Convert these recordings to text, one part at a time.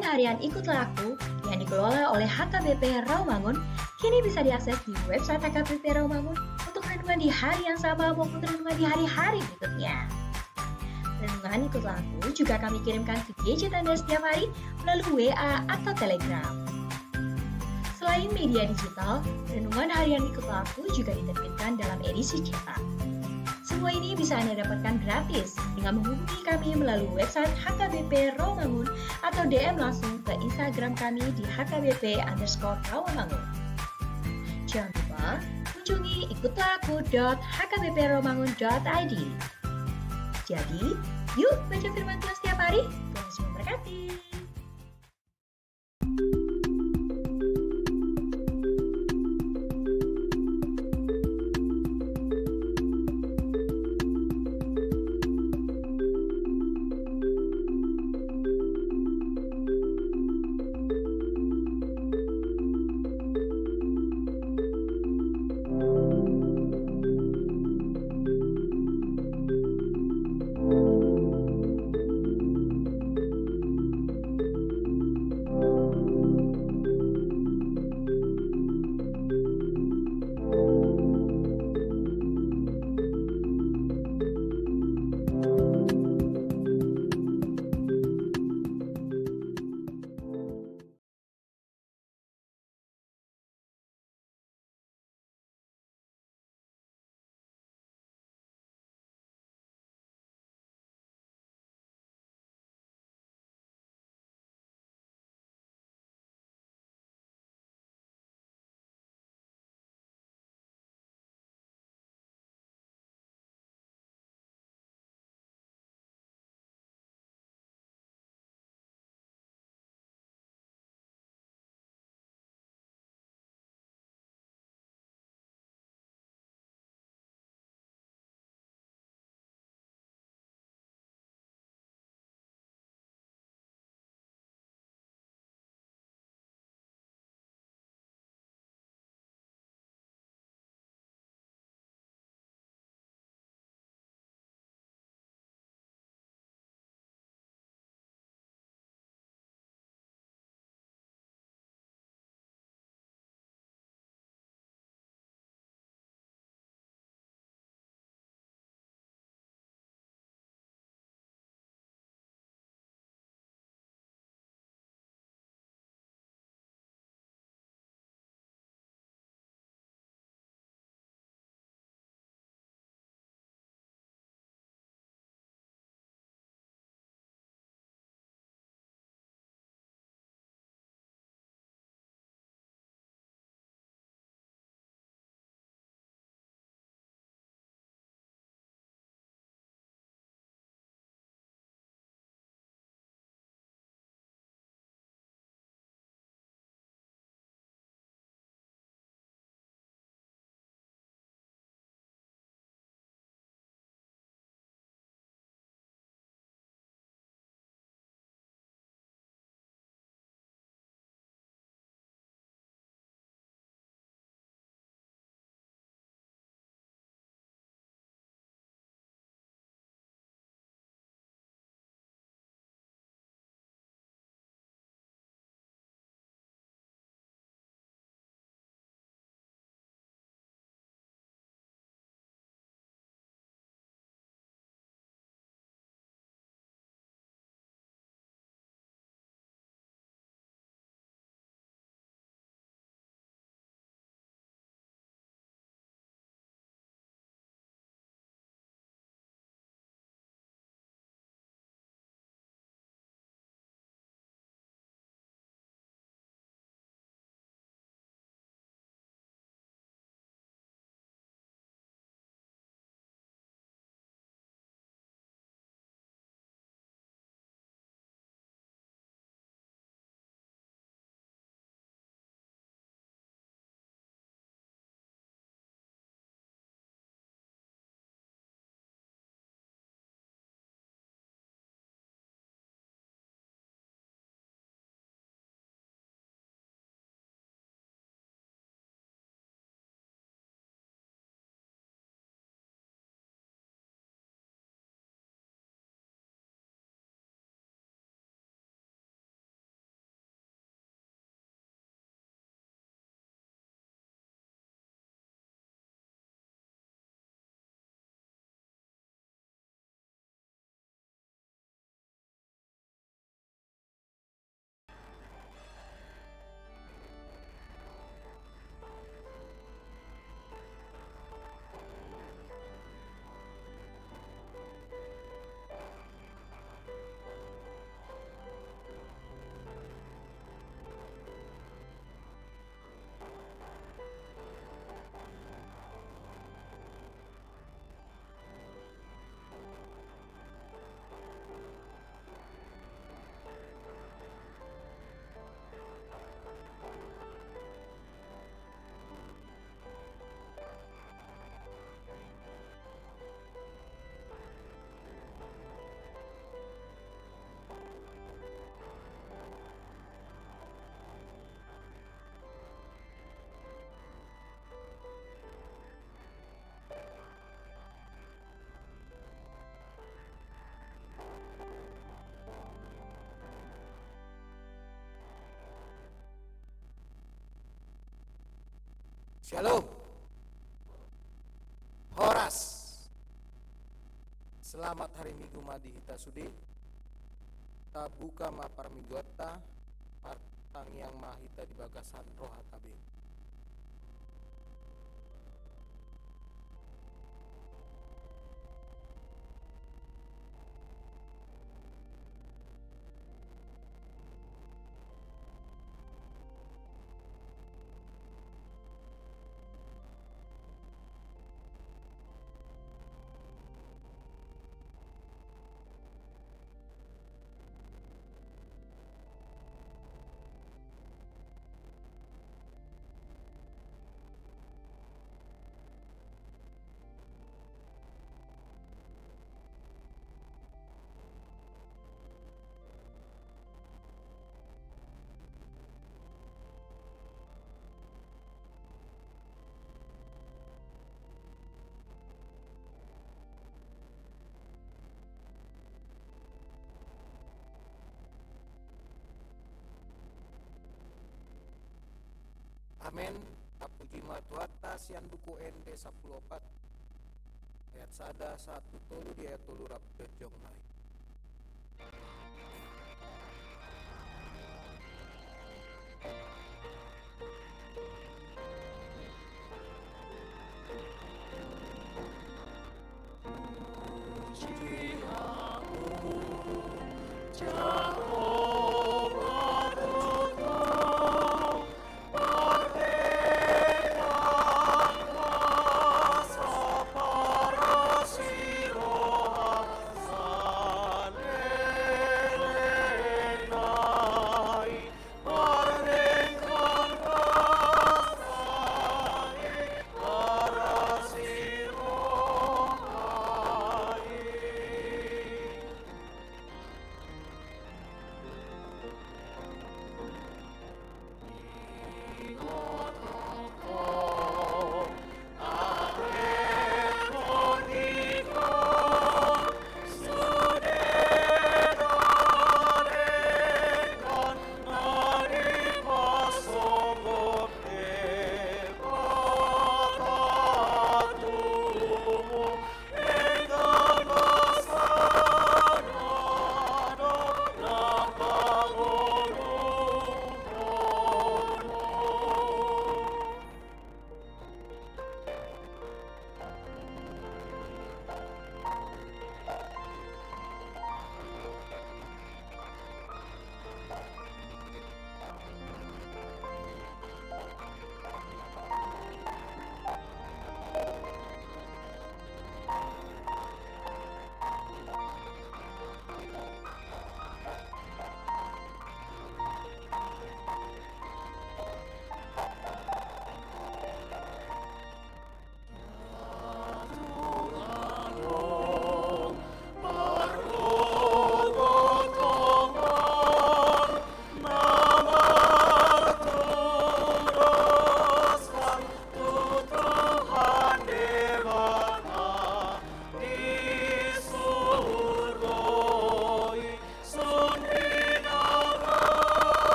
Renungan harian Ikutlah Aku yang dikelola oleh HKBP Rawamangun kini bisa diakses di website HKBP Rawamangun untuk renungan di hari yang sama maupun renungan di hari-hari berikutnya. Renungan Ikutlah Aku juga kami kirimkan ke gadget Anda setiap hari melalui WA atau Telegram. Selain media digital, renungan harian Ikutlah Aku juga diterbitkan dalam edisi cetak. Semua ini bisa Anda dapatkan gratis dengan menghubungi kami melalui website HKBP Rawamangun atau DM langsung ke Instagram kami di HKBP_Rawamangun. Jangan lupa kunjungi ikutlahAku.hkbprawamangun.id. Jadi, yuk baca firman Tuhan setiap hari. Tuhan Yesus memberkati. Shalom. Horas. Selamat hari Minggu madi hita sudi. Ta buka ma parmigota partang yang mahita di bagasan roh hatabe. Amin. Puji matuatas yang duku ente 14 ayat sada 1 tolu dia tolu rap kejong naik.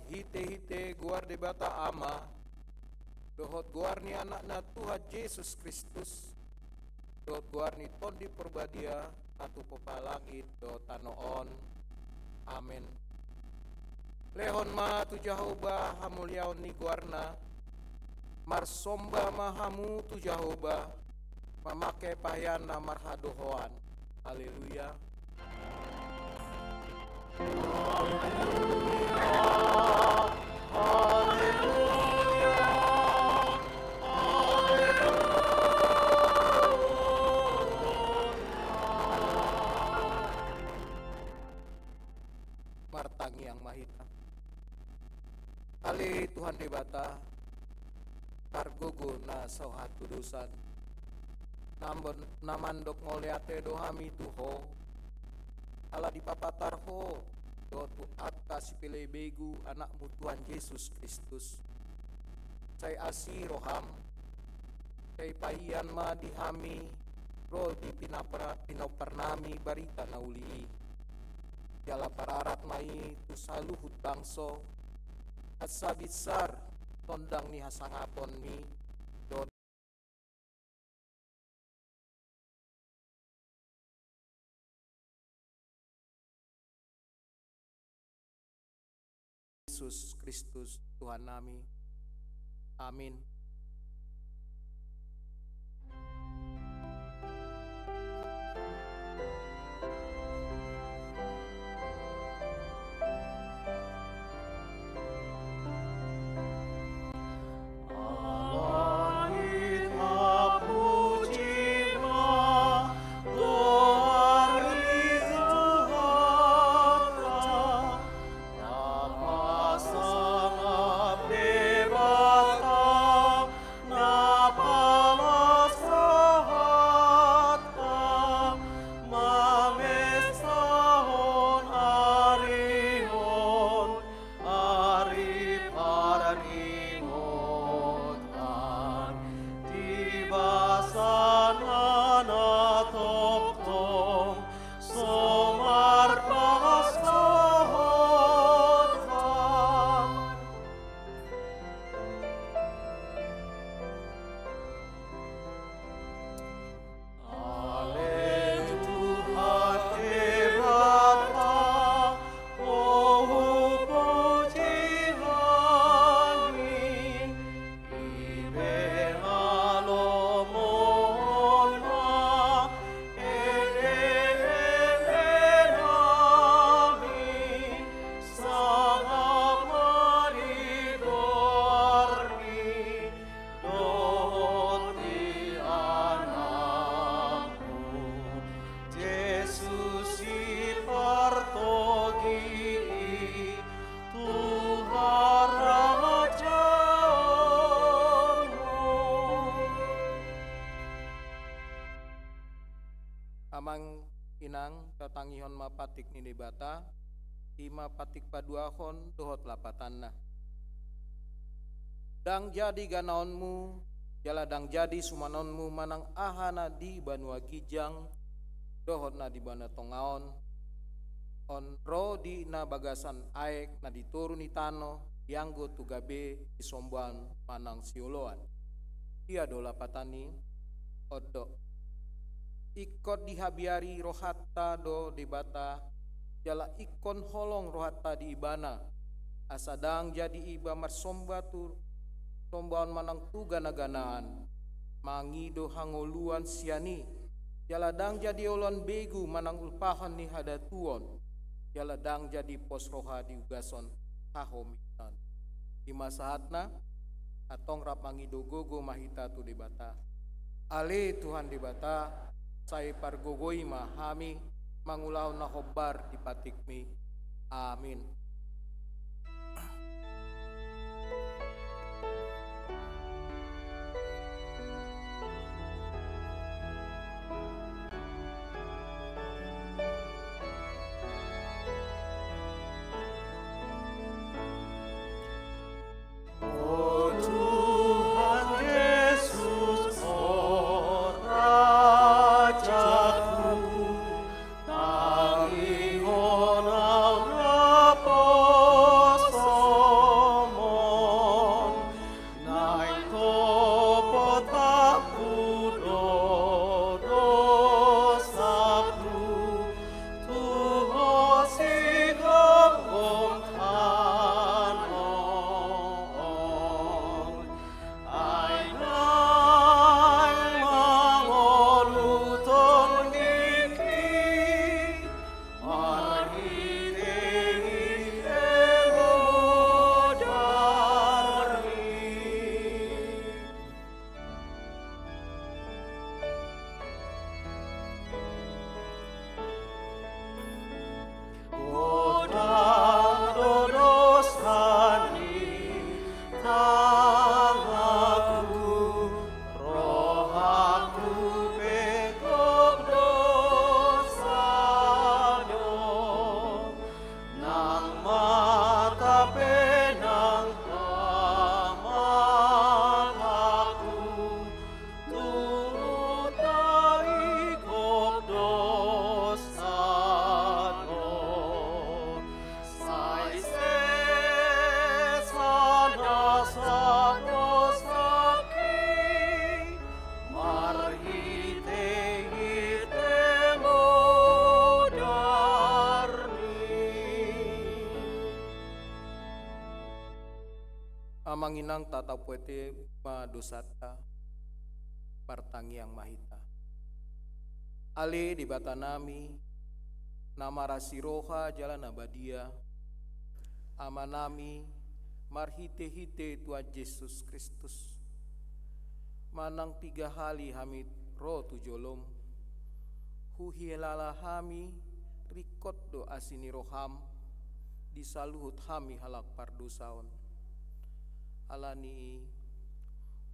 Hite-hite guar de bata ama dohot guar ni anak na Tuhan Yesus Kristus dohot guar ni ton di perbadia atu popalangit do tanoon amin. Lehon ma tu Jahoba hamuliaon ni guarna marsomba mahamu tu Jahoba mamake payan na marhadohoan. Haleluya. Martang yang mahita ali Tuhan debata targogo na sawhatu dosan namandok ngoleate dohami tuho ala dipapatarho dotu atas pilih begu anakmu Tuhan Yesus Kristus saya asi roham saya pahian ma dihami ro di pinopernami barita nauli jala pararat mai tu saluhut bangso asa besar tondang ni hasangapon mi don Yesus Kristus Tuhan nami. Amin. Amang inang tatangihon mapatik nini bata ima patik paduahon dohot lapatanna. Dang jadi ganaonmu jala dang jadi sumanonmu manang ahana di banua gijang dohot na di bana tongaon on ro di na bagasan aek na dituruni tano dianggo tugabe isomban manang sioloan. Dia do lapatani odo ikot dihabiari rohatta do debata jala ikon holong rohatta di ibana asadang jadi iba marsomba tu sombaan manang tu gana-ganaan mangido hangoluan siani jala dang jadi olon begu manang ulpahan ni hadatuon jala dang jadi pos roha di ugason hahomitan di masahatna atong rap mangido gogo mahita tu debata ale Tuhan debata saya pargogoi mahami mangulau na hobar di patikmi. Amin. Apa manginang tata puete ma dosata partangiang mahita. Ale di batanami nama rasiroha jalan abadia amanami marhite-hite Tuhan Yesus Kristus. Manang 3 hali hamid roh tujolom huhielala hami rikot do asini roham disaluhut hami halak pardosaon alani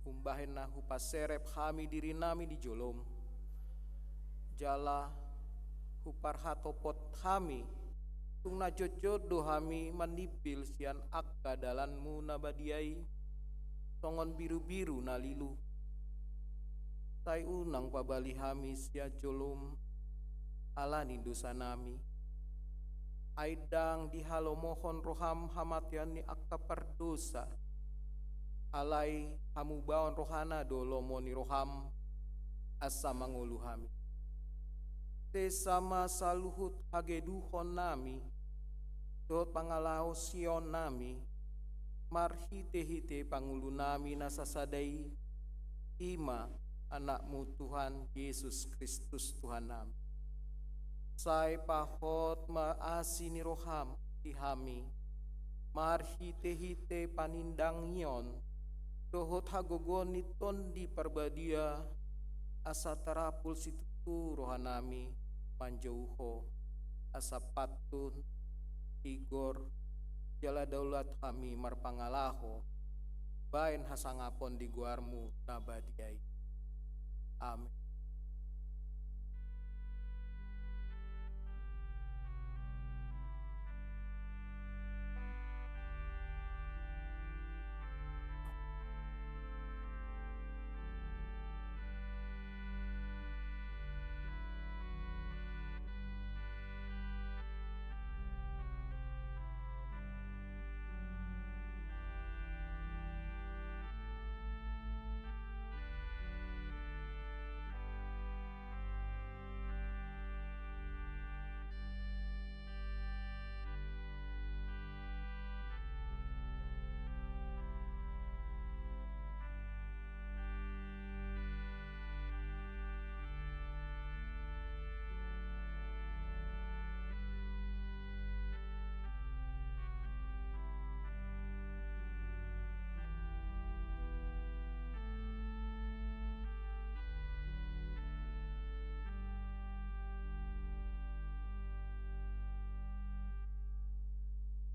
umbahen na hupaserep hami diri nami di jolom jala huparhatopot hami tung najojodo hami manipil sian akka dalanmu nabadiai tongon biru-biru nalilu tai unang pabali hami sia jolom alani dosa nami aidang dihalo mohon roham hamatian ni akka pardosa alai hamu baon rohana dolomo ni roham asa mangulu hami te sama saluhut hageduhon nami dot pangalao sion nami marhite-hite pangulu nami nasasadai ima anakmu Tuhan Yesus Kristus Tuhan nami sai pahot maasini roham ihami marhite-hite panindang nyon dohot hagogon niton di parbadia asa tarapul situ rohanami manjauho asa patun igor jala daulat kami marpangalaho bain hasangapon di guarmu nabadiai. Amin.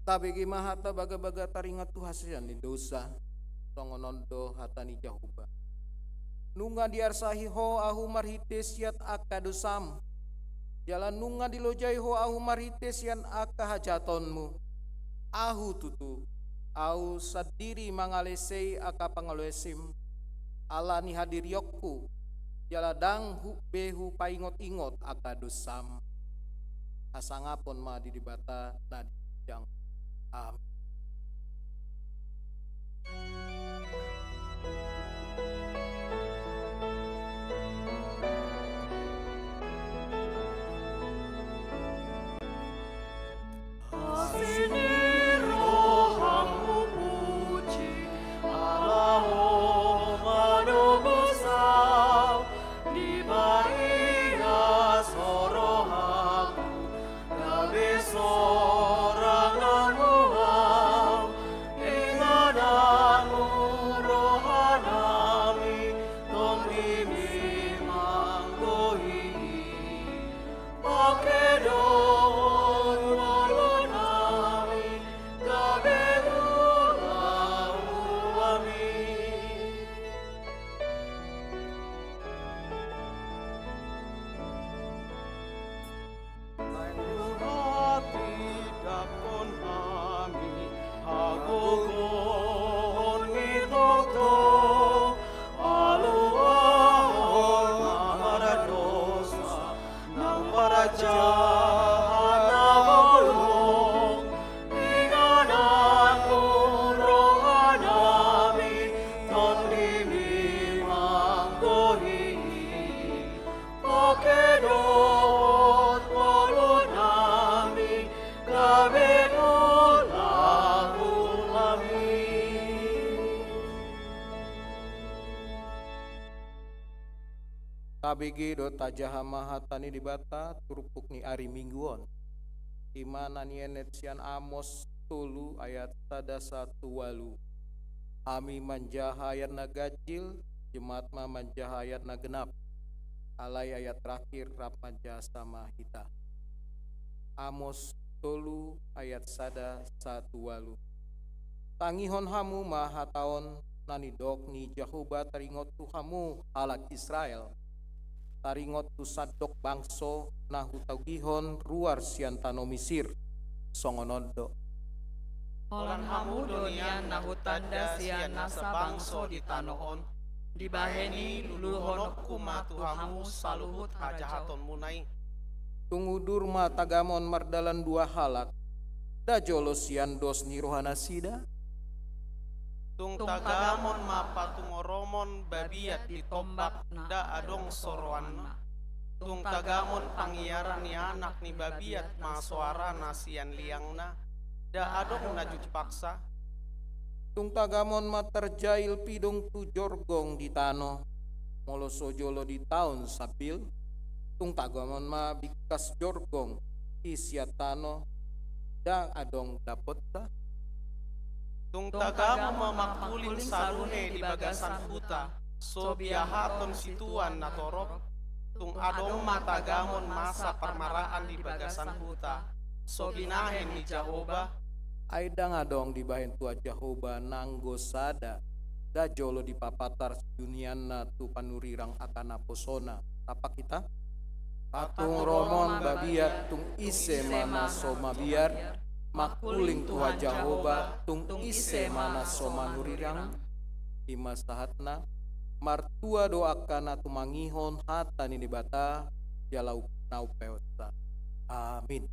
Tabegi mahata baga-baga taringat tu hasian di dosa tongonondo hatani jahuba nunga diarsahi ho ahu marhite siat akka dosam jalan nunga dilojai ho ahu marhite sian akka hajatonmu ahu tutu ahu sadiri mangalesei akka pangaloesim alani hadiriokku jaladang hu behu paingot-ingot akka dosam asangapon ma didibata nadijang. Amin. tabigi do tajahama hatani di bata turupuk ni ari mingguon. Imana ni enet sian Amos tulu ayat sada satu walu. Ami manjaha ayat na gajil, jemaat ma manjaha ayat na genap. Alai ayat terakhir rap manjaha sama hita. Amos tulu ayat sada satu walu. Tangihon hamu mahataon nani dok ni Jahoba taringot tu hamu halak Israel. Taringot tu sadok bangso nahu taugihon ruar sian tano Misir songonondo. Olan hamu donian nahu tanda sian nasa bangso di tanohon. Dibaheni luluhon kumatu hamu saluhut hajahaton munai. Tungudur ma tagamon mardalan dua halak. Da jolos sian dos ni rohana sida. Tung tagamon mapa tungoromon babiat ditombak da adong soroanna. Tung tagamon pangiaran ni anak ni babiat masuara nasian liangna da adong najut paksa. Tung tagamon ma terjail pidong tu jorgong di tano. Molo sojolo di tahun sabil. Tung tagamon ma bikas jorgong isia tano da adong dapot ta. Tung tagamon mamakulin sarune di bagasan huta, so biahaton situan natorok. Tung adong matagamon masa permaraan di bagasan huta, so binahen ni Jahoba. Aida ngadong di bahen tua Jahoba nanggo sada. Da jolo di papatar duniana tu panurirang akana posona. Apa kita? Patung romon babiat tung ise mana soma biar. Makuling tuha Jahoba tung ise mana soma nurirang ima sahatna martua doakan atu mangihon hata ni bata jalau nau pewta. Amin.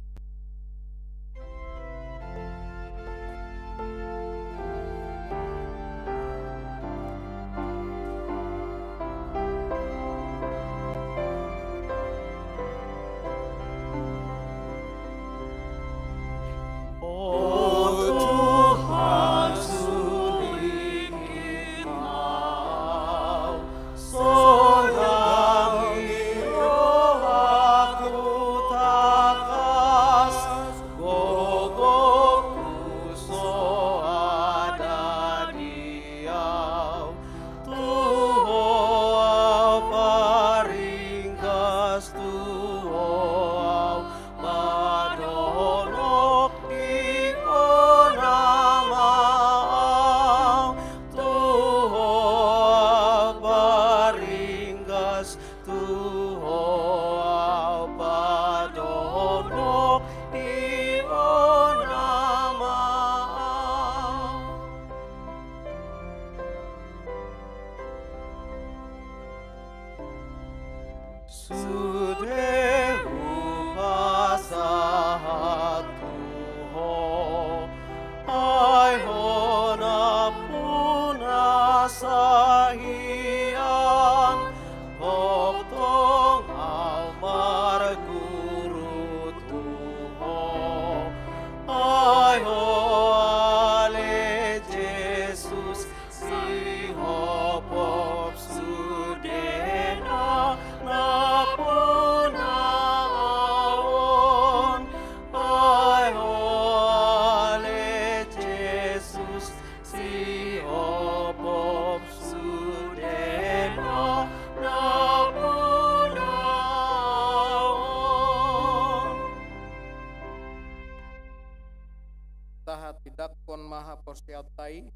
Maha porsiatai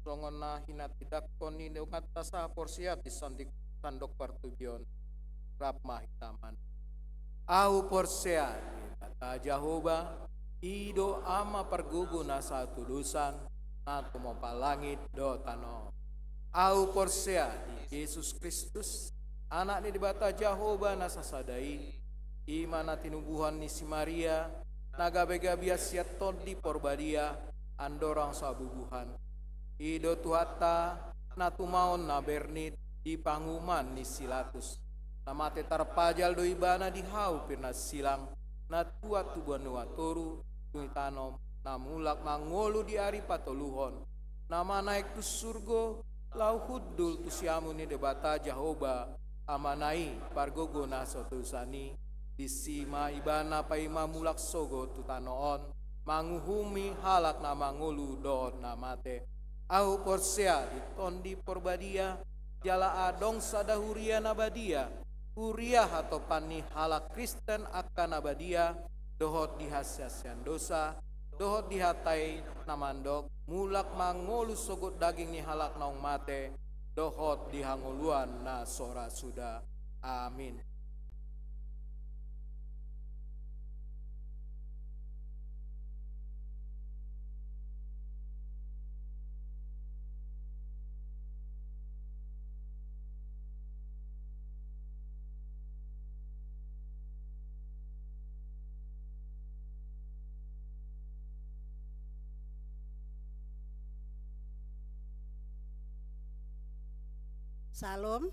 songona hina tidak koni neumat tasa porsiat disandik sandok partubion rap mahitaman au porsiat kata Jahoba ido ama pergugu nasa tulusan natu mopa langit do tano au porsiat Yesus Kristus anak ni dibata Jahoba nasa sadai imana tinubuhan ni si Maria naga bega biasiat todi porbadia andorang sabubuhan ido tuhata natu maon na bernit di panguman ni silatus namate tarpajal do ibana di hau pirna silang na tua tubanua toru tuitanom namulak mangolu di ari patoluhon nama naik tu surgo lau hudul tu siamu ni debata Jahoba amanai pargogona sotusani disima ibana paima mulak sogo tutanoon manguhumi halak na mangulu don namate au porsea ditondi porbadia jala adong sadahuria nabadia huriah atau pani halak Kristen akan nabadia dohot dihasiasian dosa dohot dihatai namandok mulak mangolu sogot daging ni halak naung mate dohot dihanguluan na sora sudah amin. Salam.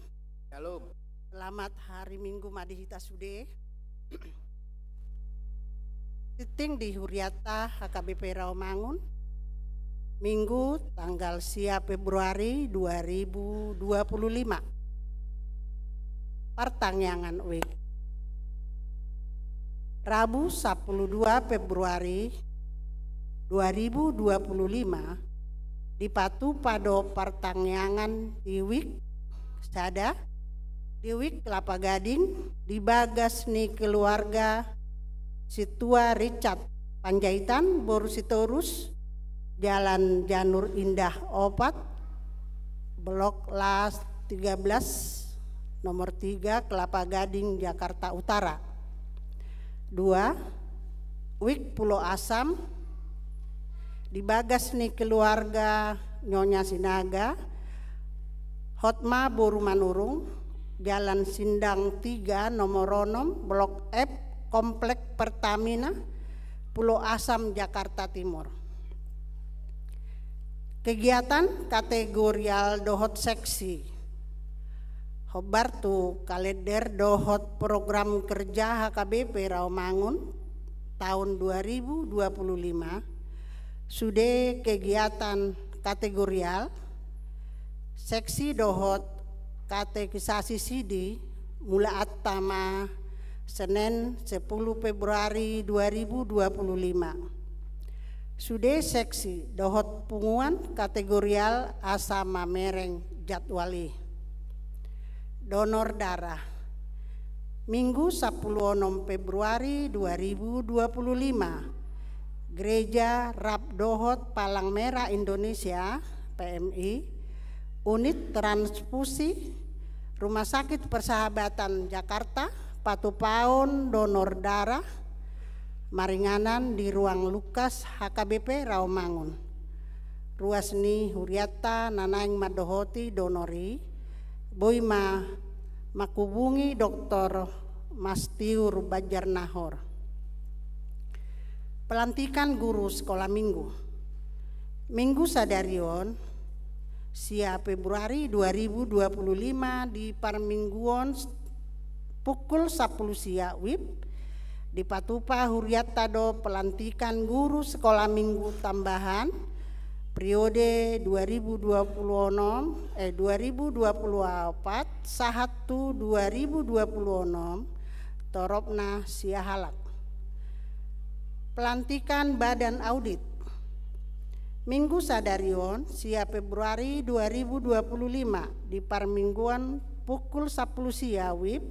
Shalom. Selamat hari Minggu Madihita Sude. Titing di Huriata HKBP Rawamangun. Minggu tanggal 10 Februari 2025. Pertangyangan week. Rabu 12 Februari 2025 dipatu pada pertangyangan di week Sada di Wik Kelapa Gading di Bagas nih keluarga Situa Richard Panjaitan Borusitorus Jalan Janur Indah Opat Blok Las 13 nomor 3 Kelapa Gading Jakarta Utara. 2. Wik Pulau Asam di Bagas nih keluarga Nyonya Sinaga Hotma Boru Manurung, Jalan Sindang 3 nomor 6, Blok F, Komplek Pertamina, Pulau Asam, Jakarta Timur. Kegiatan kategorial dohot seksi. Hobartu kalender dohot program kerja HKBP Rawamangun tahun 2025. Sudah kegiatan kategorial seksi dohot katekisasi sidi mula atama Senin 10 Februari 2025. Sudah seksi dohot punguan kategorial asama mereng jadwali. Donor darah Minggu 10 Februari 2025 Gereja Rab Dohot Palang Merah Indonesia PMI Unit Transfusi Rumah Sakit Persahabatan Jakarta Patupaun donor darah maringanan di ruang Lukas HKBP Rawamangun. Ruasni Huriata Nanaing Madohoti donori Boima makubungi Dr. Mastiur Bajarnahor. Pelantikan guru sekolah minggu. Minggu Sadarion Sia Februari 2025 di Parmingguon pukul 10 sia WIB di Patupa Huriatado pelantikan guru sekolah minggu tambahan periode 2024 sahatu 2026 Toropna sia halak. Pelantikan badan audit Minggu Sadarion sia Februari 2025 di Parmingguan pukul 10 sia WIB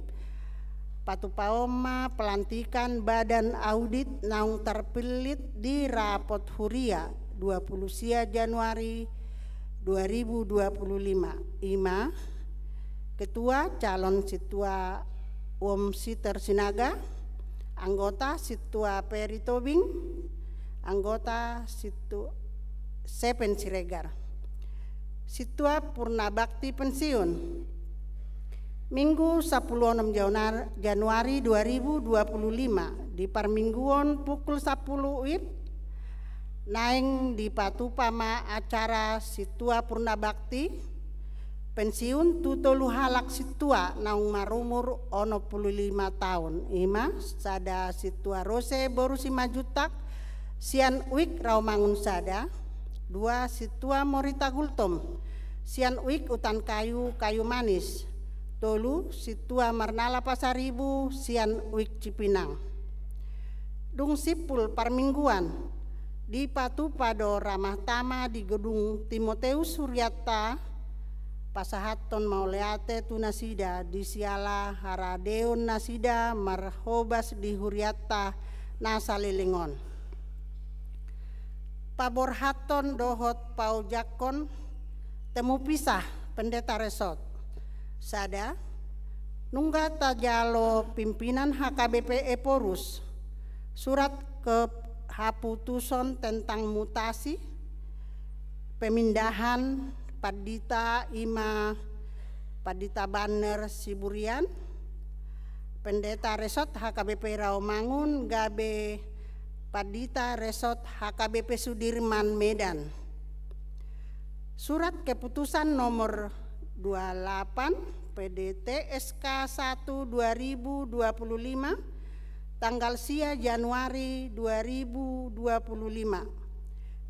Patupaoma pelantikan badan audit naung terpilit di rapot Huria 20 sia Januari 2025. Ima Ketua calon Situa Siter Sinaga, anggota Situa Peri Tobing, anggota Situ Sepen Siregar. Situa Purna Bakti pensiun. Minggu 16 Januari 2025 di Parmingguon pukul 10 WIB naing di Patupama acara Situa Purna Bakti pensiun tutolu halak Situa naung marumur 25 tahun. Ima sada Situa Rose Borusi Majutak Sian Wik Rawamangun sada. 2 Situa Morita Gultom Sian Wik Utan Kayu Manis. Tolu Situa Marnala Pasaribu sian Wik Cipinang. Dung sipul parmingguan di Patupa do Ramah Tama di Gedung Timoteus Suryata pasahaton mauleate tu nasida di siala haradeon nasida marhobas di Huriata nasalilingon. Paborhaton dohot paujakon temu pisah pendeta resort. Sada nungga tajalo pimpinan HKBP Eporus surat ke haputuson tentang mutasi pemindahan Padita Ima Padita Banner Siburian pendeta resort HKBP Rawamangun Gabe Padita resort HKBP Sudirman Medan. Surat keputusan nomor 28 PDT SK 1 2025 tanggal sia Januari 2025.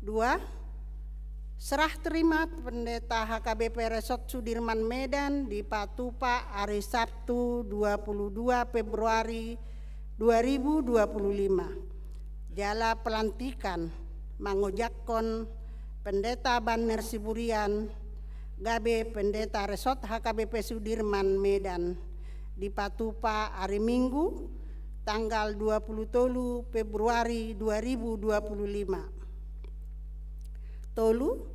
2. Serah terima pendeta HKBP Resort Sudirman Medan di Patupa hari Sabtu 22 Februari 2025. Jala pelantikan mangojakon pendeta Banner Siburian Gabe pendeta Resort HKBP Sudirman Medan di Patupa hari Minggu tanggal 27 Februari 2025. Tolu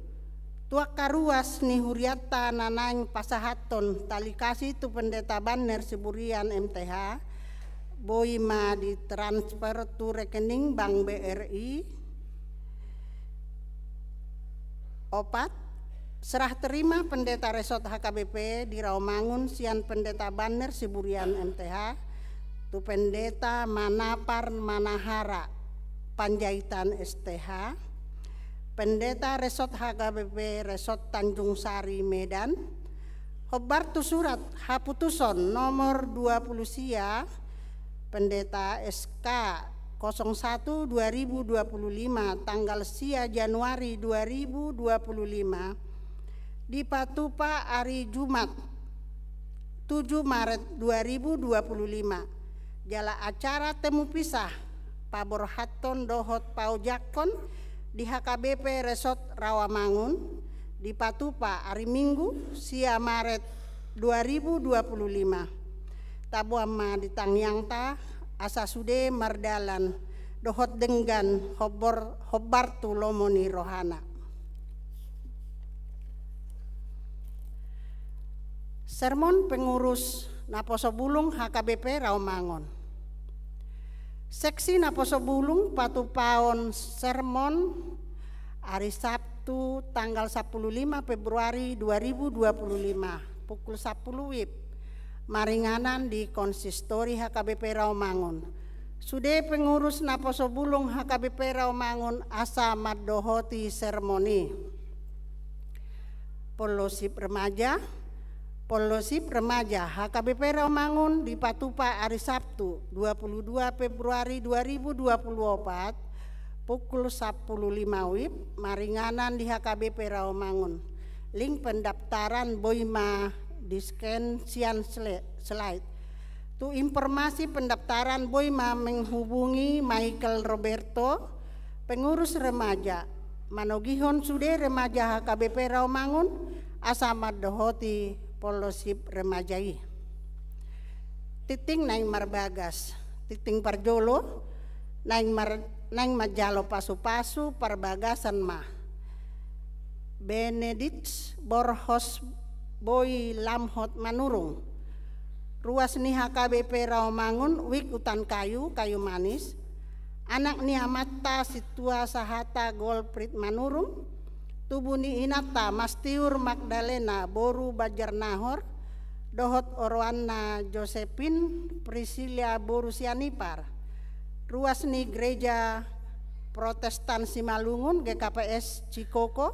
tuak karuas ni Huriata nanaing pasahaton tali kasih tu pendeta Banner Siburian MTH boima ditransfer tu rekening Bank BRI. 4. Serah terima pendeta resort HKBP di Rawamangun sian pendeta Banner Siburian MTH tu pendeta Manapar Manahara Panjaitan STH, pendeta resort HKBP Resort Tanjung Sari Medan, hobar tu surat haputuson nomor 20 sia pendeta SK 01 2025 tanggal sia Januari 2025 di Patupa hari Jumat 7 Maret 2025. Jala acara temu pisah paborhaton dohot paujakon di HKBP Resort Rawamangun di Patupa hari Minggu sia Maret 2025. Tabuama di Tangyangta asa sude mardalan dohot denggan hobar tu lomoni rohana. Sermon pengurus Naposo Bulung HKBP Rawamangun. Seksi Naposo Bulung Patupaon sermon hari Sabtu tanggal 15 Februari 2025 pukul 10 WIB maringanan di konsistori HKBP Rawamangun. Sude pengurus Naposo Bulung HKBP Rawamangun asa maddohoti sermoni. Polosip remaja HKBP Rawamangun di Patupa hari Sabtu 22 Februari 2024 pukul 10.05 WIB maringanan di HKBP Rawamangun. Link pendaftaran boima di scan sian slide. Tu informasi pendaftaran boima menghubungi Michael Roberto pengurus remaja manogihon sude remaja HKBP Rawamangun asa maddohoti polosip remajai. Titing naing marbagas, titing parjolo, naing majalo pasu-pasu parbagasan mah. Benedict Borhos Boy Lamhot Manurung. Ruas ni HKBP Rawamangun wik utan kayu manis. Anak ni Amata Situa Sahata Golprit Manurung. Tubuh ni Inata Mastiur Magdalena Boru Bajarnahor dohot Orwana Josephine Priscilia Boru Sianipar. Ruas ni Gereja Protestan Simalungun GKPS Cikoko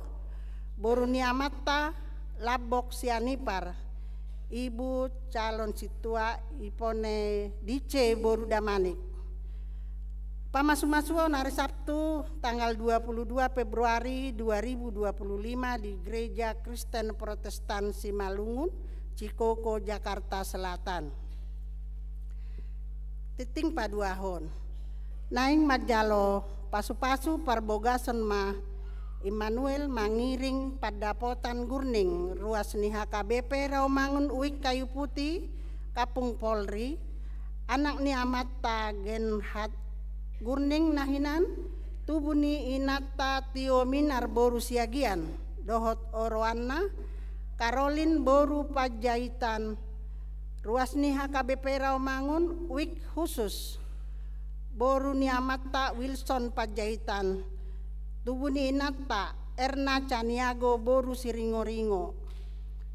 Boru ni Amata Labok Sianipar. Ibu calon situa Ipone Dice Boru Damanik. Pamasu-masuan hari Sabtu tanggal 22 Februari 2025 di Gereja Kristen Protestan Simalungun Cikoko, Jakarta Selatan. Titing paduahon. Naing majalo pasu-pasu parbogason ma Immanuel mangiring padapotan gurning ruas ni HKBP Rawamangun Uik Kayu Putih Kapung Polri anak ni amata genhat gurning nahinan tubuni inata tio minar boru siagian dohot oroana Karolin boru pajaitan ruas ni HKBP Rawamangun Uik khusus boru ni amata Wilson pajaitan tubuni inata Erna Caniago boru siringo-ringo.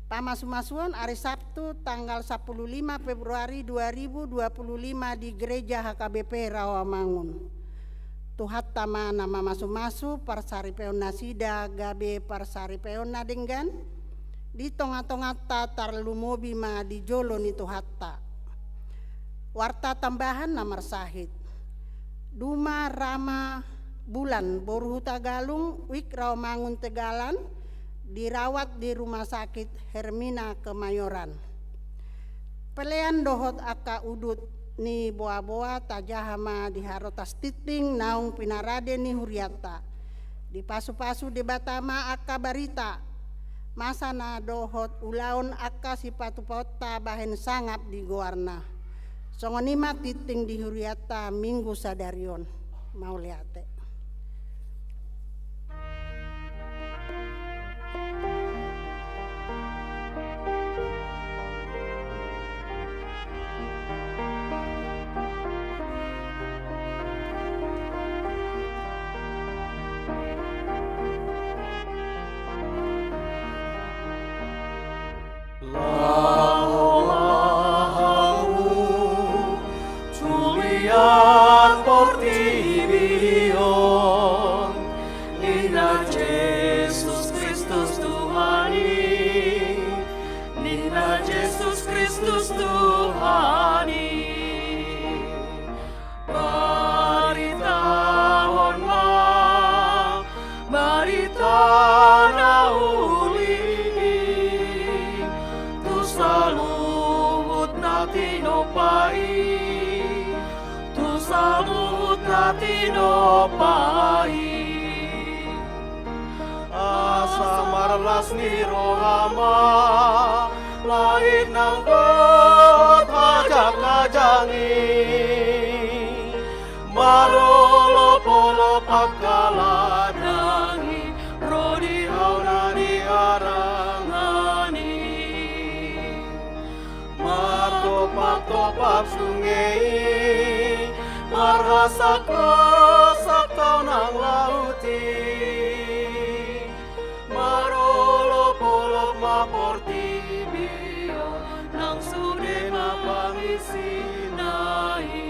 Pamasumasuan hari Sabtu tanggal 15 Februari 2025 di Gereja HKBP Rawamangun. Tuhat tama nama masu-masu parsaripeona sida gabe parsaripeona denggan di tonga-tongata tarlumobi ma di jolo ni tuhatta. Warta tambahan nomor sahid. Duma Rama Bulan boru Tagalung Wik Rawamangun Tegalan dirawat di Rumah Sakit Hermina Kemayoran. Pelean dohot aka udut ni boa-boa tajahama diharotas titing naung pinarade ni huriata. Di pasu-pasu di batama aka barita. Masa na dohot ulaun aka sipatu pota bahen sangap di goarna. Songonima titing di huriata minggu sadarion. Mau liate. Asa marlas ni rohama lahir nang got hajak-hajangi marolo polo pakalanangi rodi haunani arangani martopak-topak sungai marhasak kau nang lauti marolo polok maporti bio nang sude mapangisi nai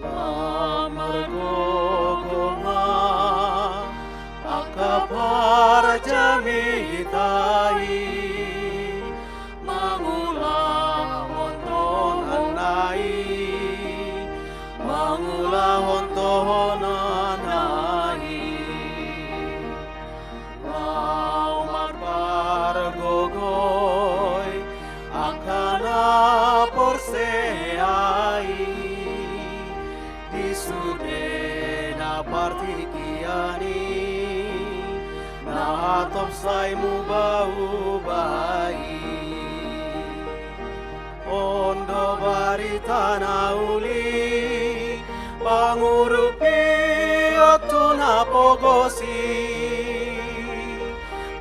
lamar gogoma akapar jamitai mangulah hontonanai laumar pargogoy akana porseai disudena partikiani nahatop saimu bau bai ondo barita nauli pangurupi otuna pogosi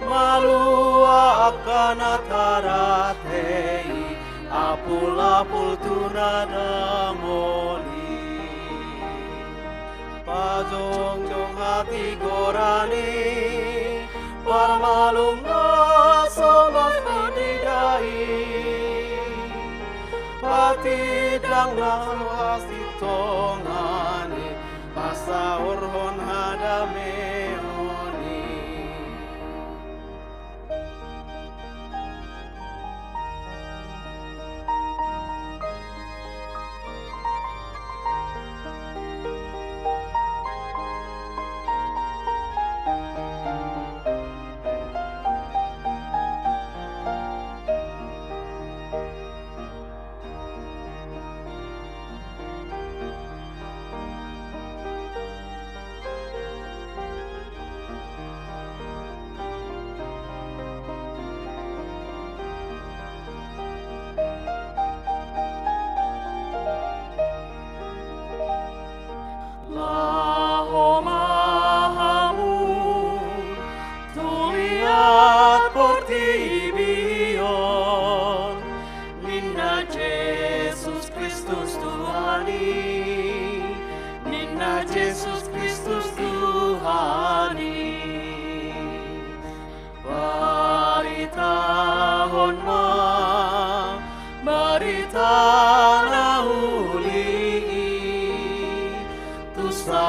malua akana taratei apul-apul tunadamoli pajong-jong hati gorani parmalung solos medidai hati dang lalu hasti tongani asa urhon hadameoni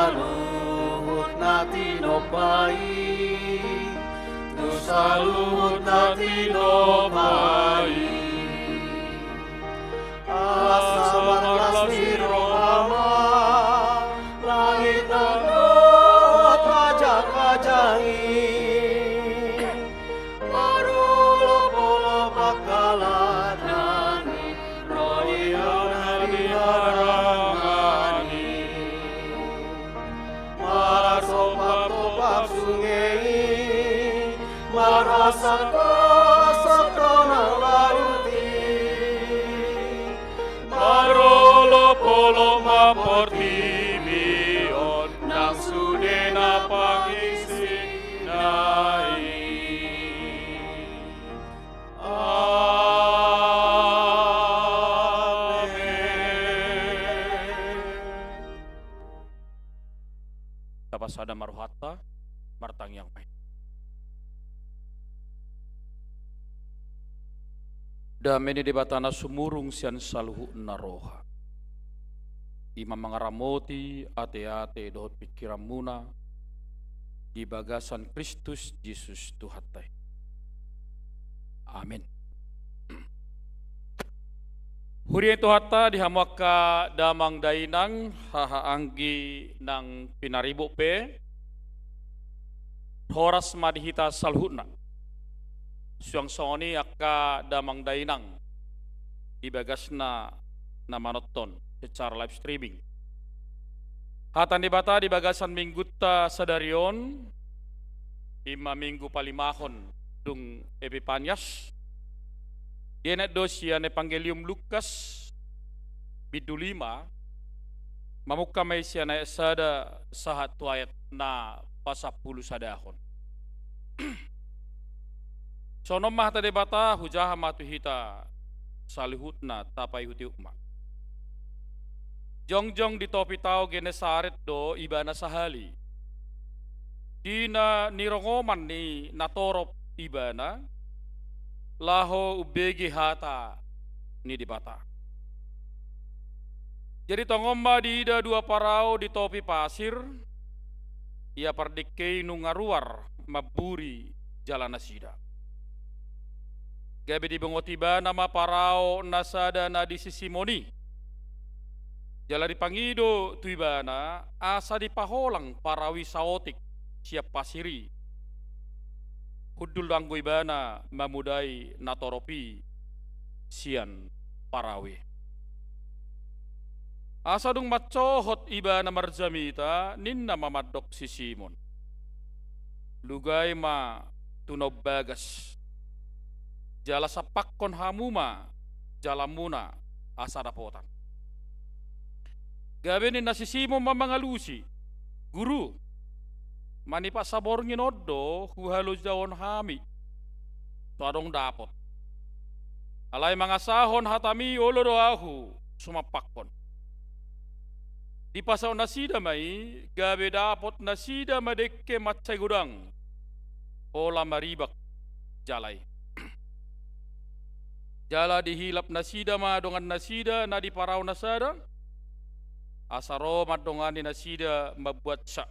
saluhut nati no pai, tu saluhut nati no pai. Asa marlas ni rohama, langit nagot kajak-kajangi, baru polo bakalan nani, rohian hari harangani. Marasopap-topap sungai, marasakasap tanah lauti, Marolo-polo maportibion nang sudena pangisi nai. Amen. Tapasada maruhata martang yang baik. Dameni di batana sumurung sian saluhu naroha. Ima mangaramoti ate-ate dohot pikiran muna di bagasan Kristus Yesus Tuhatai. Amin. Huri Tuhata dihamaka damang dainang haha anggi nang pinaribo pe horas madihita salhuna. Suang soni akka damang dainang dibagasna na manoton secara live streaming. Hatan di bata di bagasan mingguta sadarion 5 minggu palimahon dung Epipanias. Yenet dosian Evangelium Lukas bidu 5 mamuka may siya na sada sahat tuayat na pasapulu sadahon. Sonom mahta debata hujaha matuhita salihutna tapai huti ukma. Jongjong di topi tau genesaret do ibana sahali. Dina nirongoman ni natorop ibana laho ubegi hata ni debata. Jadi tongomba di ida 2 parau di topi pasir ia pardikei nungaruar maburi jalan nasida. Gabi di bengotiba nama parao nasada na di sisimoni. Jala di pangido tuibana asa di paholang parawi saotik siap pasiri. Hudul anggo ibana mamudai natoropi sian parawi. Asa dung macohot ibana marjamita ninna mamadok si Simon. Lugay ma tunob bagas. Jala sapakkon hamuma jalamuna asa dapotang. Gabi ni nasisimo mamangalusi guru manipa sabor nginoddo huhalos daon hami tuadong dapot. Alay mga sahon hatami olo doahu sumapakkon. Di pasaw nasida may gabi dapot nasida madekke matsay gudang ola maribak jalay. Jala dihilap nasida madongan nasida na di paraw nasada asaro madongan ni nasida mabuat sa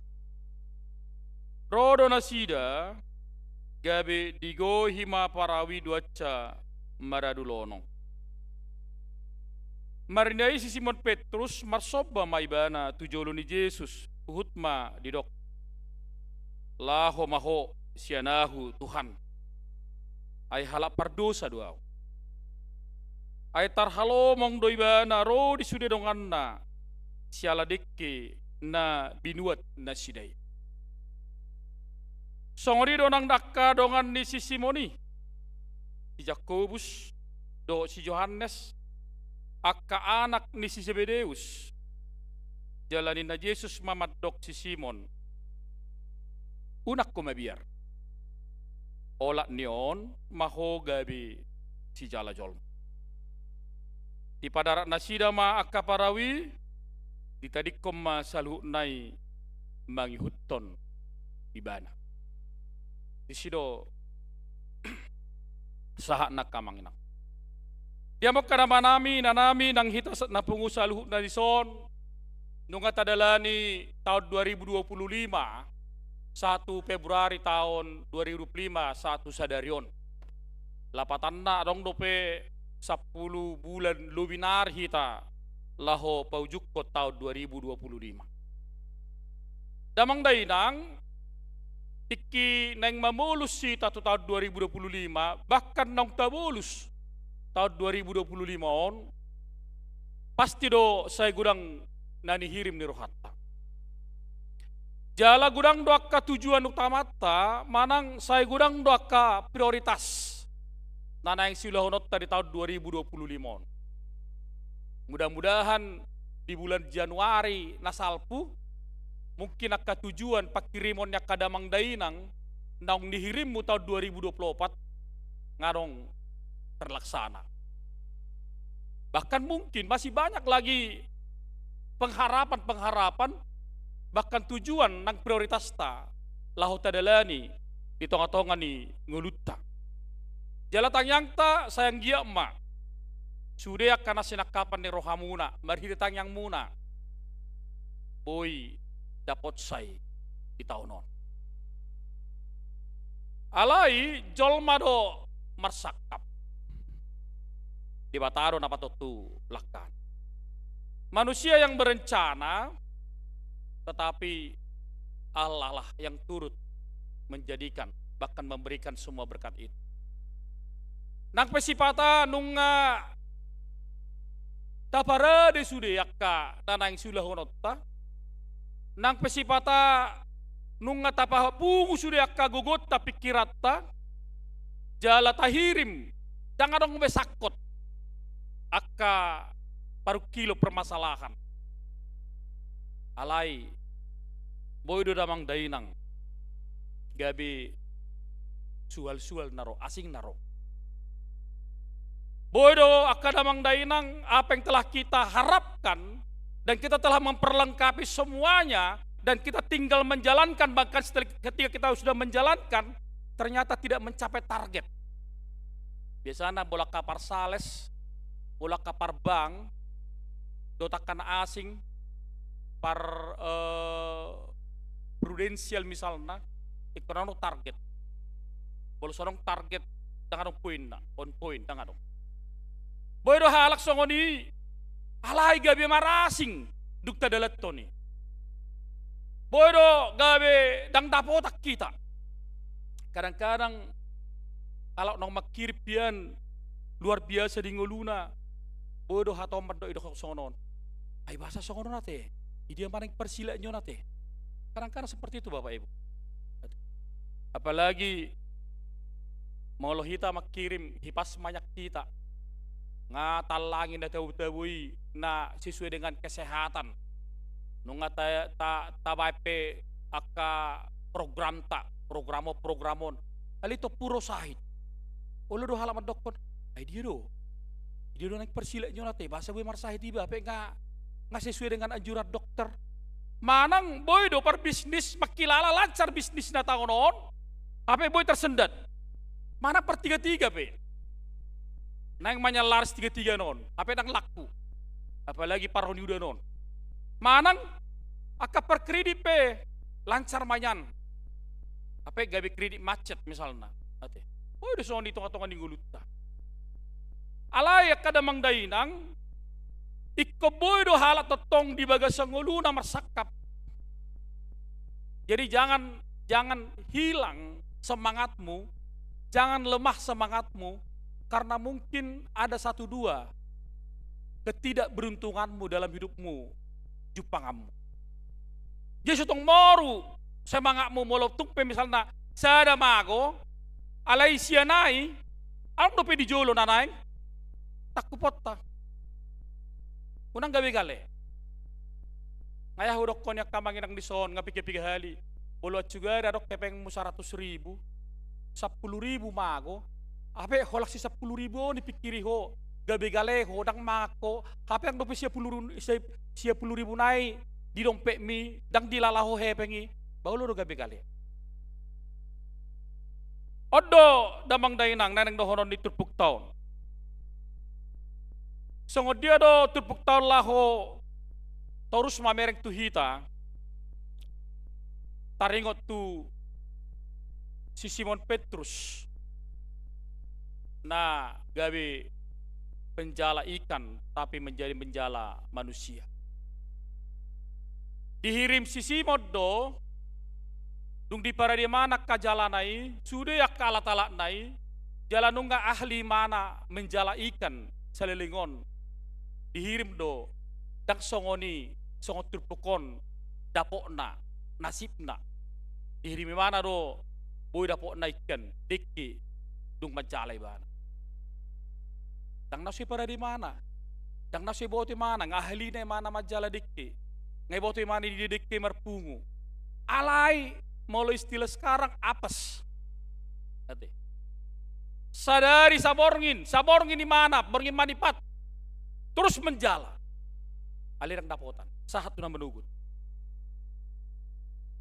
rodo nasida gabi digo hima parawi duaca maradulonong marinai si Simon Petrus marsoba maibana tujolo ni Jesus uhutma didok laho maho sianahu Tuhan ay halap pardosa duaw ay tarhalo mong doibana ro di sude dongan na siala dekke na binuat na siday. Songori donang dakka dongan ni si Simoni, si Jakobus, do si Yohanes, akka anak ni si Zebedeus. Jalanin na Jesus mamadok si Simon. Unak ko mabiar. Ola niyon maho gabi si jala jolm. Di padarat nasida ma akka parawi ditadikom ma salu nai mangihutton ibana. Disido sahak nak kamang inang. Diamok ka naman nami nanami nang hitas na pungusaluh na dison nungat adalah ni tahun 2025, 1 Februari tahun 2025, 1 Sadarion. Lapatan na dong dope 10 bulan lubinar hita laho paujuk ko tahun 2025. Damang dainang tiki nang mamulus si tahun 2025, bahkan nang tabulus tahun 2025 on, pasti do saya gudang nani hirim ni rohatta. Jala gudang doaka tujuan utamata, manang saya gudang doaka prioritas. Nana yang silah honota di tahun 2025. Mudah-mudahan di bulan Januari nasalpu, mungkin akka tujuan pakirimonnya kadamang dainang, naung dihirimmu tahun 2024, ngarong terlaksana. Bahkan mungkin masih banyak lagi pengharapan, bahkan tujuan nang prioritas ta lahu tadalani di tonga-tonga ni ngulutta. Jalatang yang ta sayang gia emak sudah karena sinakapan ni rohamuna marhiritang yang muna boy dapat say di tahunon alai jolmado marsakap di bataro na patutu lakan manusia yang berencana tetapi Allah lah yang turut menjadikan bahkan memberikan semua berkat itu. Nang pesipata nunga tapara de sude yakka nanang sulah honotta nang pesipata nunga tapah pungu sude yakka gogot tapi kiratta jala tahirim jangan dong besakot akka paru kilo permasalahan alai boydo damang dainang gabi sual naro asing naro bodo akadamang dainang apa yang telah kita harapkan dan kita telah memperlengkapi semuanya dan kita tinggal menjalankan, bahkan ketika kita sudah menjalankan ternyata tidak mencapai target. Biasanya bola kapar sales, bola kapar bank, dotakan asing, par prudensial misalnya, ikonon target, bola sorong target dengan on point dengan boydo halak songoni alai gabe marasing dukta dalat toni boydo gabe dang dapotak kita kadang-kadang kalau nong makiripian luar biasa di ngoluna boydo hatom do ido sonon ai bahasa sonon nate dia maning persilanyo nate kadang-kadang seperti itu Bapak Ibu. Apalagi mau hita makirim hipas banyak kita ngatalangin na tabu-tabui na sesuai dengan kesehatan nunga tabape aka programon kali to puro sahit ulo do halaman dokter ay dia do naik persila nyo nate bahasa boy marsahit iba pe nga sesuai dengan anjuran dokter manang boy do par bisnis makilala lancar bisnis na taonon apa boy tersendat mana per 3-3 pe nang manya laris 3-3 non, apa nang laku, apalagi paroni udah non, manang aka per kredit pe lancar manyan, apa gabi kredit macet misalnya, ate, oh udah soal hitung-hitungan di ngulutta, alay kadamang dainang, ikoboy do halat tetong di bagasang nguluna marsakap, jadi jangan hilang semangatmu, jangan lemah semangatmu. Karena mungkin ada 1-2 ketidakberuntunganmu dalam hidupmu, jupangamu. Jadi sutong moru semangatmu molo tumpe misalnya sada mago alai sianai ang dope di jolo nanay takupota. Unang gabi gale. Ngaya hudok konyak kamangin ang dison ngapike-pike hali. Bolo at juga dadok kepeng mo 100.000, 10.000 mago. Ape holak si 10.000 dipikiri ho gabe gale ho dang mako kape ang dope 10.000 nai di dompet mi dang dilalaho hepengi baulo do gabe gale odo damang dainang nanang dohonon di turpuk taon songod dia do turpuk taon laho Torus mamereng tu hita, taringot tu si Simon Petrus na gawe penjala ikan tapi menjadi penjala manusia. Dihirim si Simon do, dung di para di mana kajalanai, sudah ya kalat-alat nai, jalan nungga ahli mana menjala ikan selelingon. Dihirim do, dak songoni, songot turpukon, dapokna, nasibna. Dihirim mana do, boy dapokna ikan, deki, dung menjalai bana. Dang nasi para di mana? Dang nasi boti mana? Ngahli na mana majala dikki. Ngai boti mana di dikki merpungu. Alai molo istilah sekarang apes. Nanti. Sadari saborngin di mana? Borngin manipat. Terus menjala. Alirang dapotan. Sahat tuna menugut.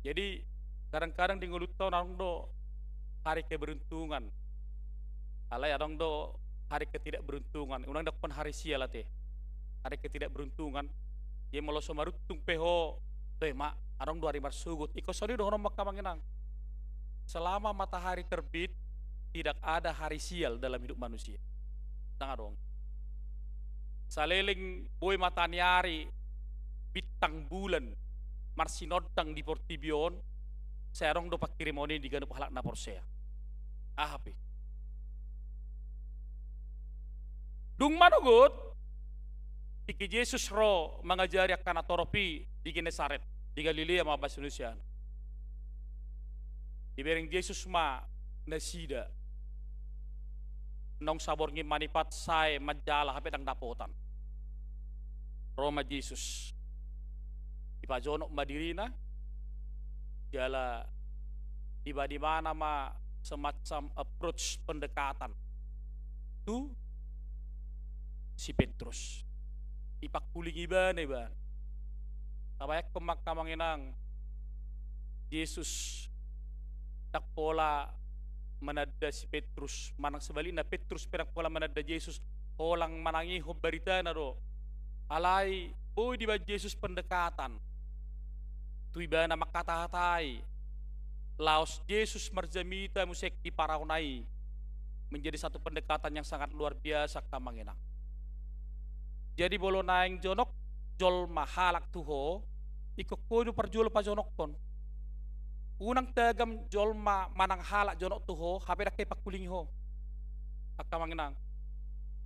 Jadi kadang-kadang di ngulut tahun orang do hari keberuntungan. Alai orang do hari ketidakberuntungan, unang dakpan hari sial teh. Hari ketidakberuntungan, dia malu somarutung peho, teh mak, arong 2 hari marsugut. Iko sori dong orang makamanginang. Selama matahari terbit, tidak ada hari sial dalam hidup manusia. Tengah dong. Saleling boy matanyari, bintang bulan, marsinodang di Portibion, saya arong do pakirimoni di ganup halak na porsea. Ahapi. Dung manugut, iki Yesus ro mengajari akan atoropi di Genesaret, di Galilea ma bahasa Indonesia. Ibereng Yesus ma nasida, nong saborngi manipat say majala hapet ang dapotan. Roma Yesus, ipajonok madirina, jala tiba di mana ma semacam approach pendekatan. Tu si Petrus ipakuling iban. Tabayak kumakamanginang Yesus tak pola menada si Petrus manang sebaliknya Petrus perak pola menada Yesus holang manangi hob berita na do alai boy di Yesus pendekatan tu ibana makatahatai laos Yesus marjamita musek di paraunai menjadi satu pendekatan yang sangat luar biasa kamanginang. Jadi bolo naing jonok jol mahalak tuho iko kudu perjul pa jonok kon unang dagam jol manang halak jonok tuho hape dak pakuling ho akamanginang.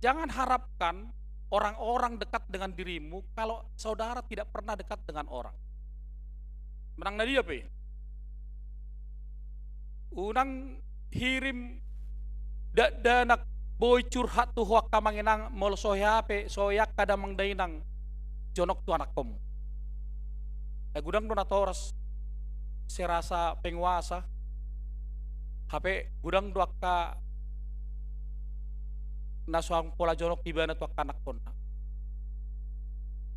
Jangan harapkan orang-orang dekat dengan dirimu kalau saudara tidak pernah dekat dengan orang. Menang nadi apa? Unang hirim danak boy curhat tu huak kamanginang mol soyape soyak kadamang dainang jonok tu anak kom. Gudang dona toras serasa penguasa. Hape gudang dua ka nasuang pola jonok ibana tu anak kon.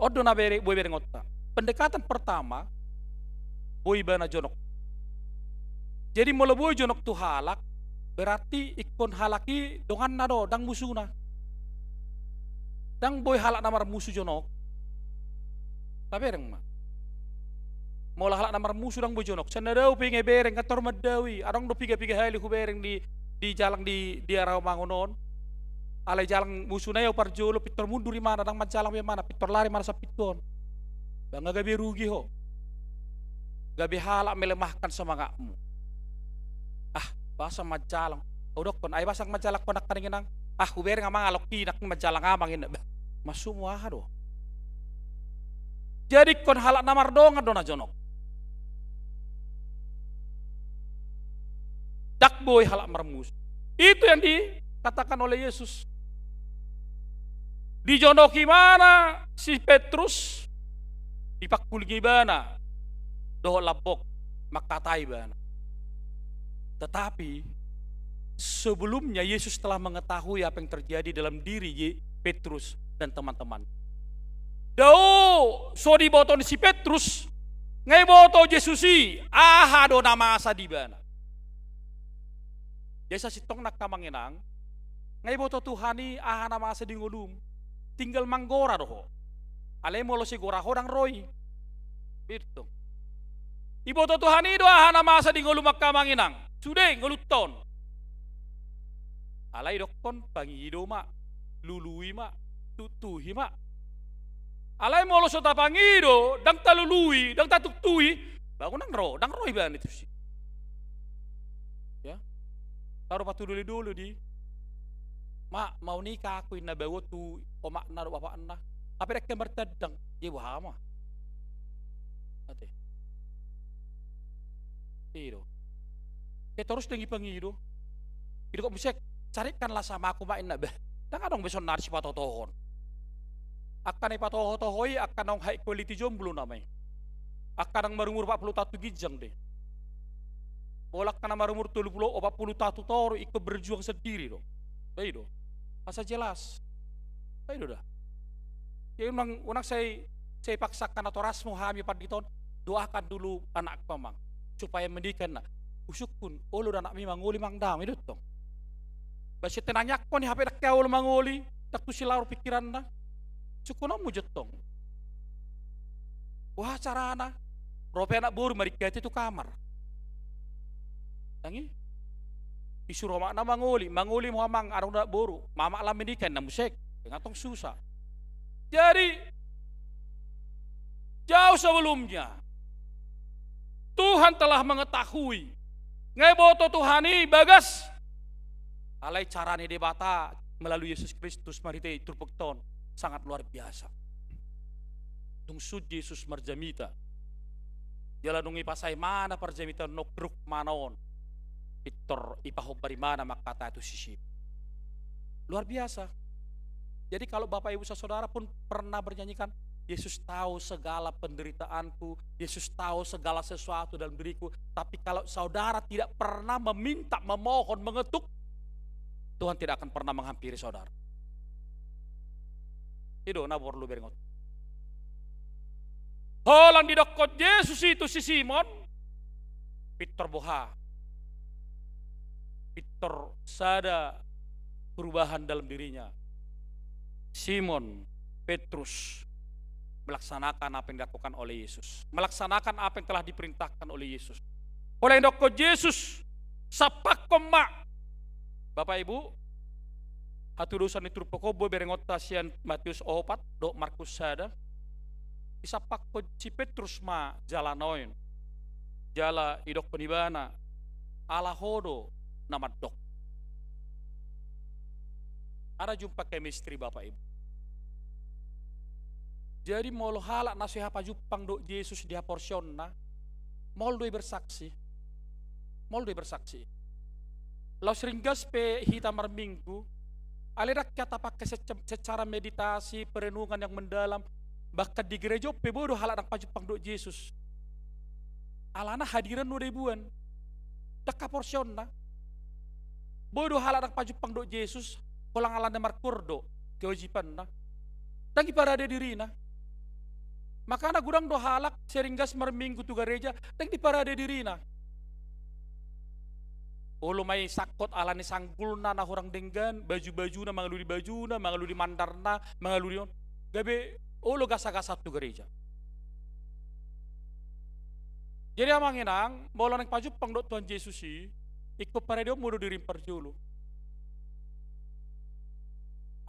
Odo na bere boy berengota. Pendekatan pertama boy ibana jonok. Jadi molo boy jonok tu halak berarti ikon halaki dongan nado dang musuna dang boy halak namar musuh jonok tapi reng ma mola halak namar musuh dang boy jonok sanadau pinge bereng kator madawi arong do piga-piga hali ku bereng di jalang di arah mangonon alai jalang musuh na yo parjolo pitor mundur di mana dang majalang mana pitor lari mana sa piton bang gabi rugi ho gabi halak melemahkan semangatmu. Basa majalang, udok kon ay basang majalak ko nakaringinang, huber nga mga aloki nak majalang amangin, masumwa do. Jadi kon halak namar dong adona jonok. Dakboy halak marmus. Itu yang dikatakan oleh Yesus. Dijonoki mana si Petrus? Dipakulingi bana, doh labok makatai bana. Tetapi sebelumnya Yesus telah mengetahui apa yang terjadi dalam diri Petrus dan teman-teman. Dau so diboton si Petrus, ngai boto Yesusi, do nama asa di bana. Jasa sitong nakamanginang, ngai boto Tuhani nama asa di ngulum, tinggal manggora doho. Ale molo si gora hodang roy, Itu. Ibu Tuhan itu hana masa di ngulu makamanginang. Sudah ngeluton. Alai dokon pangido mak, lului mak, tutuhi mak. Alai molo sota pangido, dang talului, dang tatutui, bangun dang ro iban itu sih. Ya, taruh patu dulu di. Mak mau nikah aku ina bawa tu, omak naruh bapak anak. Apa rek bertadang, dia wahama. Ate. Itu. Terus dengi pangido. Itu kok bisa carikanlah sama aku mak ina bah. Tang adong beson nari si patotohon. Akan ipatoho-tohoi akan nong high quality jomblo namanya. Akan nang marumur 41 gijang deh. Bolak kana marumur 30 o 41 toro ikut berjuang sendiri dong. Baik dong. Masa jelas. Baik dah. Ya unang saya paksakan atau rasmu hami paditon doakan dulu anak pamang supaya mendikan nak. Usukun ulu anak mi manguli mangdam itu tong. Basi tenanyak ko ni hape dak kau manguli tak tu silaur pikiran na. Sukuna mu jetong. Wah carana. Rope anak boru marikati itu kamar. Tangi. Disuruh mak na manguli mo amang arang dak boru. Mama lah mendikan na musik. Ngatong susah. Jadi jauh sebelumnya Tuhan telah mengetahui. Ngai boto Tuhani bagas. Alai carane debata melalui Yesus Kristus marite turpekton. Sangat luar biasa. Tung sud Yesus marjamita. Jala nungi pasai mana parjamita nokruk manaon. Pitor ipahob bari mana makata itu sisi. Luar biasa. Jadi kalau Bapak Ibu Saudara pun pernah bernyanyikan, Yesus tahu segala penderitaanku, Yesus tahu segala sesuatu dalam diriku. Tapi kalau saudara tidak pernah meminta, memohon, mengetuk, Tuhan tidak akan pernah menghampiri saudara. Itu nabor lu beringot. Holang di dokot Yesus itu si Simon, Peter boha, Peter sada perubahan dalam dirinya. Simon Petrus melaksanakan apa yang dilakukan oleh Yesus, melaksanakan apa yang telah diperintahkan oleh Yesus. Oleh dokot Yesus, sapak komak, Bapak Ibu. Hatudusan itu pokobo berengot tasian Matius 4 do Markus sada. Isapak ko si Petrus ma jalanoin. Jala idok penibana ala hodo nama dok. Ada jumpa chemistry Bapak Ibu. Jadi mau halak nasihat pajupang do Yesus dia porsionna. Mau doi bersaksi. Mau doi bersaksi. Lau seringgas pe hitam minggu. Ale rakyat pakai secara meditasi, perenungan yang mendalam, bahkan di gereja pebodoh halak nak pajupang do Yesus. Alana hadiran 2000-an. Daka porsionna. Bodoh halak nak pajupang do Yesus, kolang alana markurdo kewajiban na. Tangi parade dirina. Makana gudang do halak seringgas marminggu tu gereja, tangi parade dirina. Olo may sakot alani sanggulna na hurang denggan, baju-baju na mangaludi baju na, mangaludi mandarna, mangaludi on. Gabe olo gasa-gasa tu gereja. Jadi amang inang, bola nang pajupang do Tuhan Yesus si, ikut para dia mudo dirimpar julu.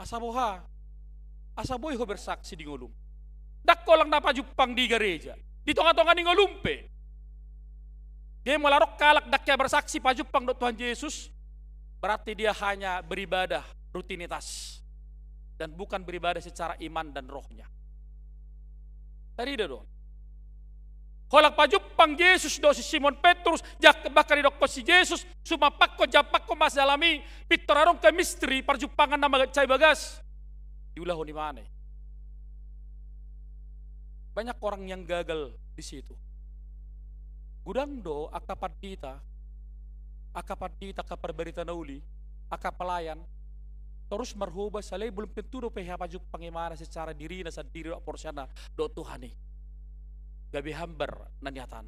Asaboy ho bersaksi di ngolum. Dakko lang na pajupang di gereja. Di tonga-tonga di ngolumpe. Dia melarok kalak daknya bersaksi pajupang do Tuhan Yesus, berarti dia hanya beribadah rutinitas dan bukan beribadah secara iman dan rohnya. Tadi do. Kolak pajupang Yesus do si Simon Petrus, jak bakari do si Yesus, sumapak ko japak ko mas dalami, pitorarong chemistry parjupangan na magacay bagas. Diulah di mana? Banyak orang yang gagal di situ. Gudang do akapadita kaparberita nauli, akapelayan, terus marhuba salay belum tentu do peha pajuk pangimana secara diri na sa diri do porsyana do Tuhani. Gabi hambar nanyatan.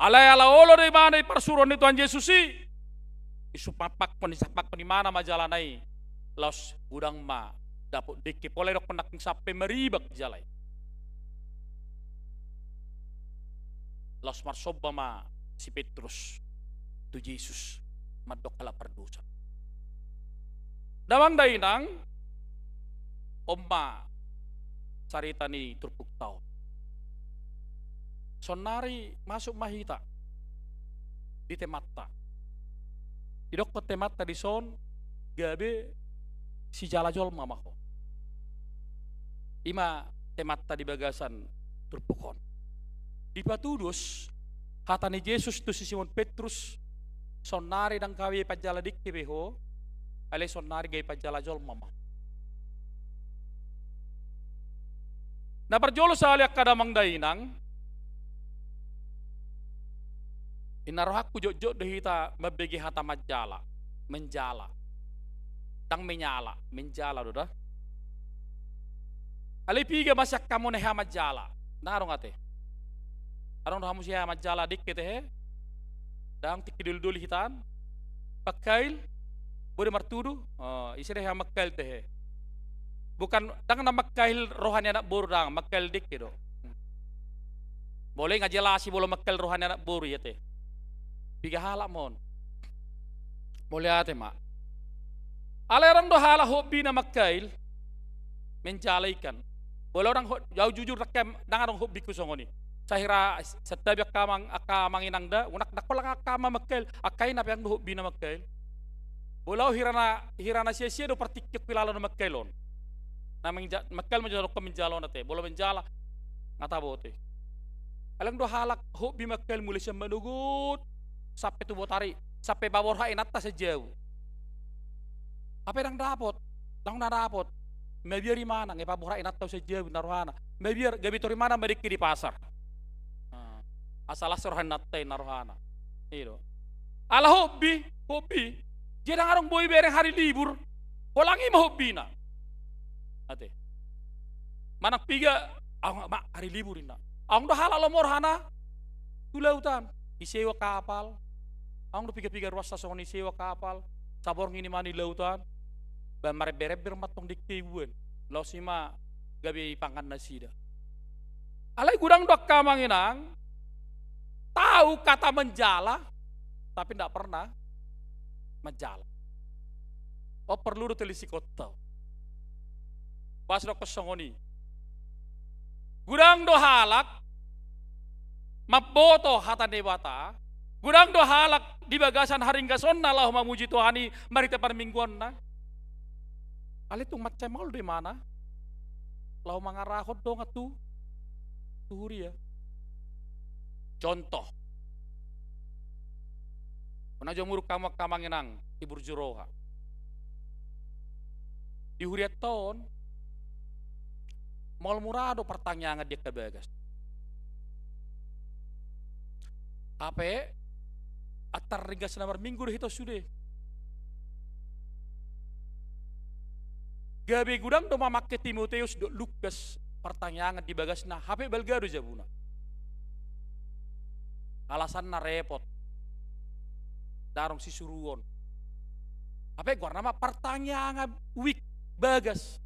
Alay ala olo di mana parsuron ni Tuhan Yesus si. Isupapak penisapak penimana majalanay. Laos gudang ma dapot dikip oleh dok penaking sape meribak jalay. Los marsoba ma si Petrus tu Yesus madok kala perdosa. Dawang dainang omma sarita ni turpuktaw. Sonari masuk mahita di temata. Idok ko temata di son gabe si jalajol mamako. Ima temata di bagasan turpukon. Di patudus kata ni Yesus tu si Simon Petrus sonari dang kawi pajaladik kibeho ale sonari gay pajalajol mama. Na perjolo sa aliak kadamang dainang inarohak ku jok dehita mabegi hata menjala dang menjala doda ali piga masak kamu neha menjala narong ate arong hamu siya menjala dik kete he dang tikidul dul hitan pakail boleh martudu isi deh makail teh bukan dang na makail rohani anak buru dang makail dik gitu boleh ngajelasi boleh makail rohani anak buru ya teh tiga halak mon boleh ate mak alerang do hala hobi na makail menjalaikan boleh orang jauh jujur rakam dang orang hobi kusongoni sahira setabi akamang inangda unak nakolang akama makail akain apa yang do hobi na makail bolau hirana sia-sia do partikik pilalo na makailon na makail menjalo ko menjalo na te bolau menjala ngata bote alang do halak hobi makail mulai siya manugut sampai tu botari sampai bawor hain atas sejauh apa yang dapat lang na dapat may biar mana ngai bawor hain atas sejauh narohana may biar gabi tori mana meriki di pasar asalah sorohan natai narohana itu ala hobi jadi orang boy bereng hari libur kolangi mah hobi na ate manak piga mak hari libur ina ang do halal lomorhana tu lautan isewa kapal ang do piga ruas sasong isewa kapal sabor ngini mani lautan ba mare-bere bermatong diktibuan law sima gabi pangan nasida alai gudang dok kamanginang tahu kata menjala tapi ndak pernah menjala oh perlu telisi kota pas dok kesongoni gudang do halak maboto hata dewata gudang do halak di bagasan haringga sonna Allah mamuji Tuhani mari tepan mingguan na ali tung macam mal di mana lau mangarahot dong atu tuhuri ya contoh menajo muruk kamanginang tibur juroha di huriat tahun mal murado pertanyaan dia kebagas apa atar ringgas nomor minggu itu sudah gabi gudang do mamakke Timoteus do Lukas pertanyaan di bagasna HP balgado jabuna alasan na repot darong si suruon HP gua nama pertanyaan week bagas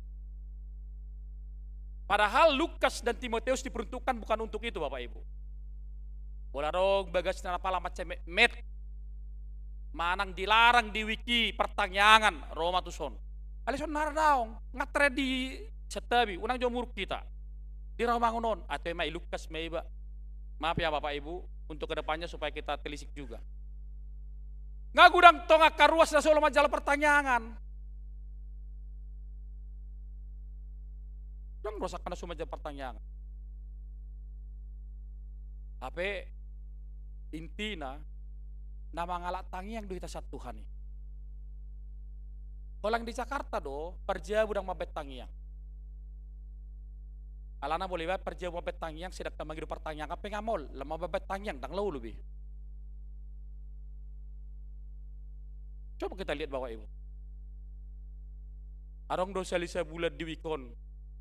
padahal Lukas dan Timoteus diperuntukkan bukan untuk itu Bapak Ibu bola dong bagas na pala macam met manang dilarang di wiki pertanyaan Roma tuson alison naradaong ngatre di setabi unang jomur kita di Rawamangunon atau mai Lukas meiba maaf ya Bapak Ibu untuk kedepannya supaya kita telisik juga ngagudang tonga karuas na solo majalah pertanyaan dong rosakan na sumaja pertanyaan apa intina nama ngalak tangi yang duita satu Tuhan nih. Kolang di Jakarta do, perja budang mabet tangiang. Alana boleh buat perja mabet tangiang sidak tamagi do pertanyaan apa ngamol, lama mabet tangiang dang lau lebih. Coba kita lihat Bapak Ibu. Arong do salisa bulat di wikon,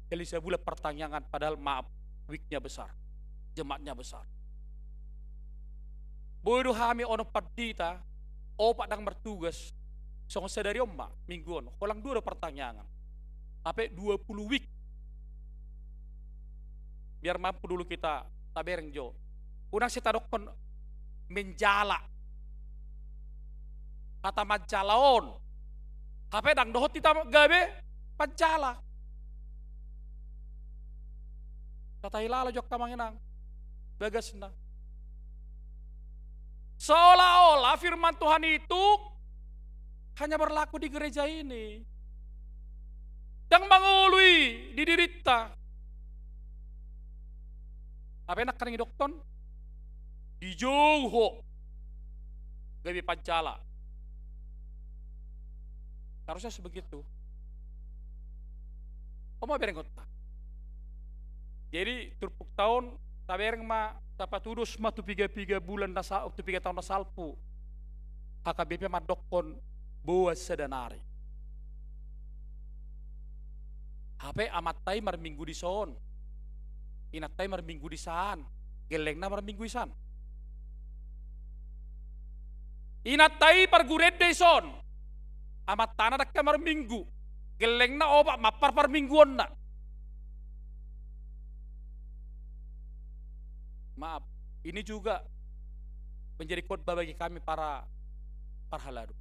salisa bulat pertanyaan padahal maaf wiknya besar, jemaatnya besar. Bodoh hami ono padita, opak dang bertugas, song sadari omma mingguan, kolang dua pertanyaan, apa 20 week, biar mampu dulu kita tabereng jo, Unang sita dokon menjala. Kata manjalaon. Hape dang dohot kita gabe panjala. Kata hilala jok kamanginang. Bagas na. Seolah-olah firman Tuhan itu hanya berlaku di gereja ini. Yang mengului di dirita. Apa enak kan dokton? Di jauh. Gabi panjala. Harusnya sebegitu. Oma bereng kota. Jadi turpuk tahun tabereng ma dapat tudus ma tu 3 bulan nasa tu 3 tahun nasalpu. HKBP ma dokon bawa sedanari. HP amat tay mar minggu di son. Inat tay mar minggu di saan. Geleng na mar minggu di saan. Inat tay par gured di son. Amat tanah dak kamar minggu. Geleng na obat mapar par mingguan na. Maaf, ini juga menjadi khotbah bagi kami para haladu.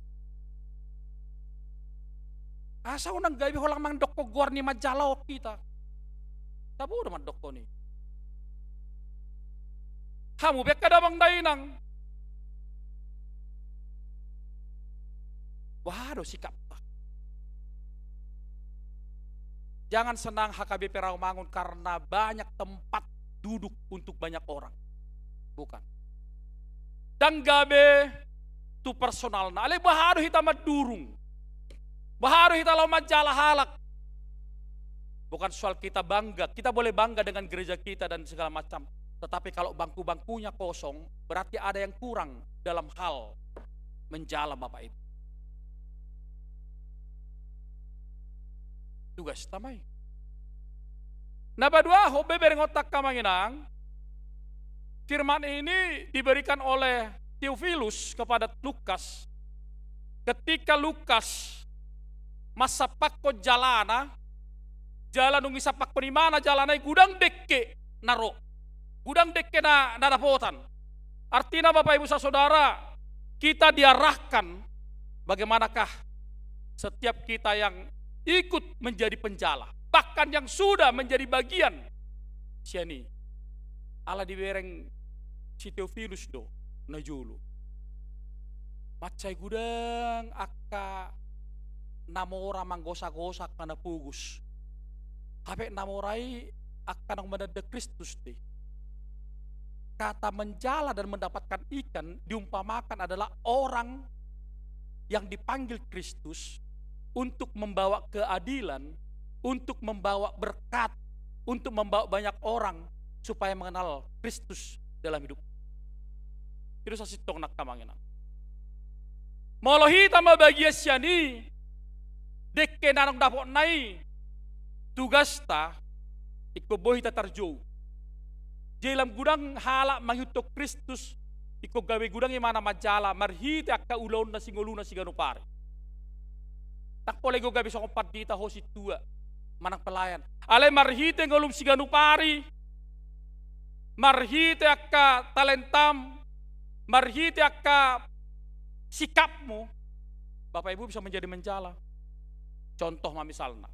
Asa unang gabi holang mang dokko guar ni majalot kita. Tabu udah mandokko ni. Kamu bek kada bang dainang. Waduh sikap. Jangan senang HKBP Rawamangun karena banyak tempat duduk untuk banyak orang. Bukan. Dan gabe tu personal na. Ale baharu hita madurung. Baharu hita lau majalah halak. Bukan soal kita bangga. Kita boleh bangga dengan gereja kita dan segala macam. Tetapi kalau bangku-bangkunya kosong, berarti ada yang kurang dalam hal menjala Bapak Ibu. Tugas tamay. Nabadua hobe bereng otak kamanginang. Firman ini diberikan oleh Theophilus kepada Lukas. Ketika Lukas masa pakko jalana, jalan nung isa pakko ni mana jalanay gudang dekke naro. Gudang dekke na nadapotan. Artinya Bapak Ibu Saudara, kita diarahkan bagaimanakah setiap kita yang ikut menjadi penjala, bahkan yang sudah menjadi bagian siani ala dibereng si Theophilus do najulu macai gudang akka namora manggosak-gosak mana pugus hape namorai akka nang mendadak Kristus deh. Kata menjala dan mendapatkan ikan diumpamakan adalah orang yang dipanggil Kristus untuk membawa keadilan, untuk membawa berkat, untuk membawa banyak orang supaya mengenal Kristus dalam hidup. Itu sasitong nak kamangina. Molohi tama bagia siani, dekke nanong dapot nai, tugas ta, ikobohi ta tarjo. Jelam gudang halak manghutok Kristus, iko gawe gudang imana majala, marhite akka ulon na singoluna siganupari. Tak boleh gue gak bisa kompat dita hosi tua manang pelayan. Ale marhite ngolum siganupari, marhite akka talentam, marhite akka sikapmu. Bapak Ibu bisa menjadi menjala. Contoh misalnya,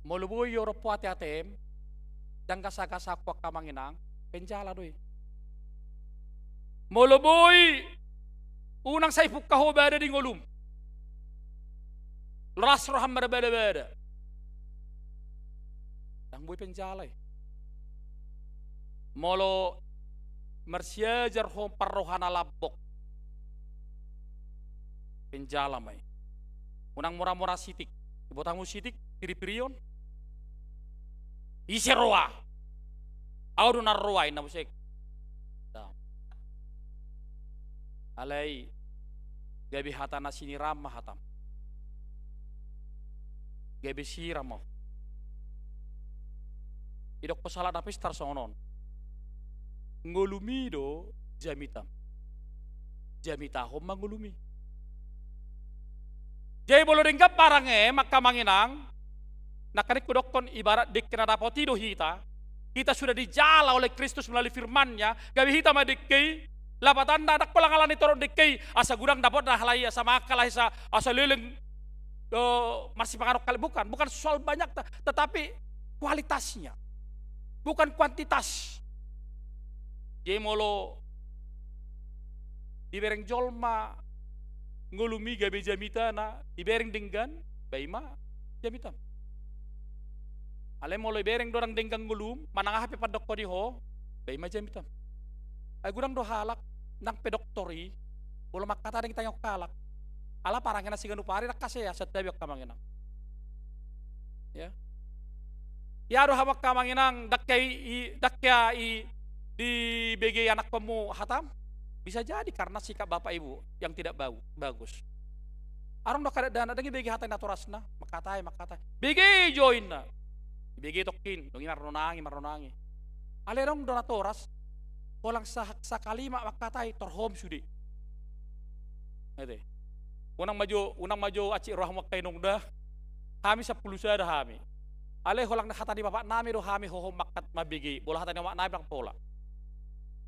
moluboy yoro puate atem, dan kasa-kasa kuak kamanginang, penjala doi. Moluboy unang sa ipuk kaho bada di ngolum. Leras roham bada-bada. Tang boy penjalay. Molo mersyajar hom parrohana labok. Penjala may. Unang mura-mura sitik. Ibotamu sitik, piri-pirion. Isi roa. Audu narroa ina musik. Alay gabi hatana sini ramah hatam. Gabi siramo. Idok pesala napis tarsonon. Ngolumido jamitam. Jamitahom mangulumi. Jai bolo ringgap parange makamanginang nakarik kudokon ibarat dik kena dapotido hita Kita sudah dijala oleh Kristus melalui firman-Nya. Gabi hita madikei, lapatan anak pelangalan itu dikei, asa gudang dapat dah halai, asa makal, asa leleng, masih pengaruh kali, bukan soal banyak, tetapi kualitasnya, bukan kuantitas. Jadi molo dibereng jolma ngulumi gabe jamitana dibereng denggan baima jamitan. Ale molo bereng dorang denggang ngulum manang hape padok ko diho baima jamitan. Ay gudang do halak nang pedoktori bolo makata ding tayok kalak. Ala parang na siganu pari rakase ya satabiok kamanginang. Ya. Ya do hamak kamanginang dakya di BG anak kamu hatam. Bisa jadi karena sikap bapak ibu yang tidak bagus. Arang do kada dana dangi BG hatai naturasna makatai. BG join na. BG tokin, dongi maronangi. Alerong donatoras walang sakalima makatai torhom sudi. Ete. Unang maju aci roh makai nongda. Kami 10 sada kami. Ale holang nakatani bapak nami do kami hohom makat mabigi. Bola hatani bapak nami lang pola.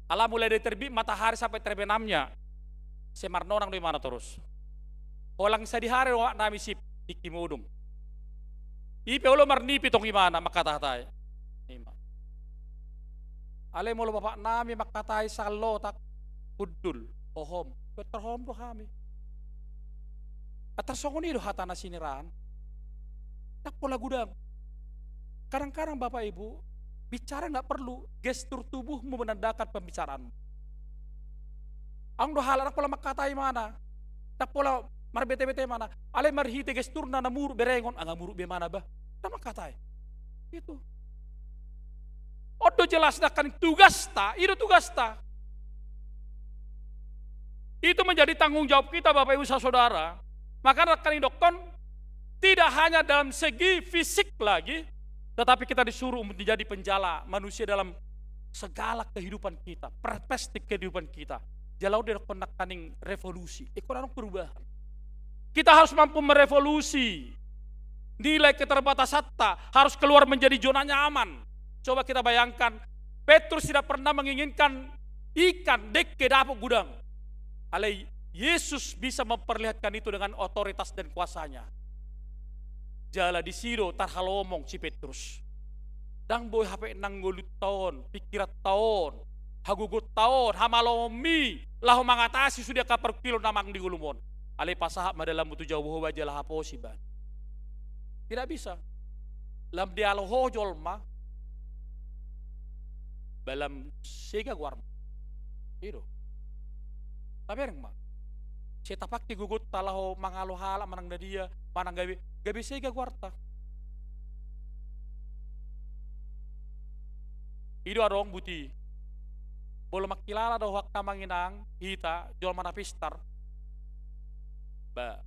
Ala mulai dari terbit matahari sampai terbenamnya. Semarno orang di mana terus. Holang sa di hari bapak nami sip ikimudum. Ipe ulo marnipi tong imana makatatay. Ale molo bapak nami makatay sa lotak udul ohom. Terhom do kami. At tersongoni do hata na siniran. Tak pola gudang. Kadang-kadang bapak ibu bicara nggak perlu gestur tubuhmu menandakan pembicaraan. Ang do halak pola makatai mana. Tak pola marbete-bete mana. Ale marhite gestur na namuru berengon ang amuru be mana ba. Tak makatai. Itu. Odo jelas kan tugas ta, itu tugas ta. Itu menjadi tanggung jawab kita Bapak Ibu Saudara. Maka rekan dokon tidak hanya dalam segi fisik lagi, tetapi kita disuruh menjadi penjala manusia dalam segala kehidupan kita, perspektif kehidupan kita. Jalau dari konakaning revolusi, ekonomi perubahan. Kita harus mampu merevolusi. Nilai keterbatasan harus keluar menjadi zona nyaman. Coba kita bayangkan, Petrus tidak pernah menginginkan ikan dek ke dapur gudang. Ale Yesus bisa memperlihatkan itu dengan otoritas dan kuasanya. Jala di sido tarhalomong si Petrus. Dang boy hape nang gulut tahun, pikirat tahun, hagugut tahun, hamalomi, lahu mangatasi sudah kapar kilo namang di gulumon. Ale pasahap madalam butuh jauh wajalah posiban. Tidak bisa. Lam dialog jolma balam sega guarma. Itu. Tapi yang mah. Saya tapak gugut talaho mangalo hala manang dia, manang gabi sega guarta. Itu arong buti. Bolo makilala do hak kamanginang hita jol mana pistar. Ba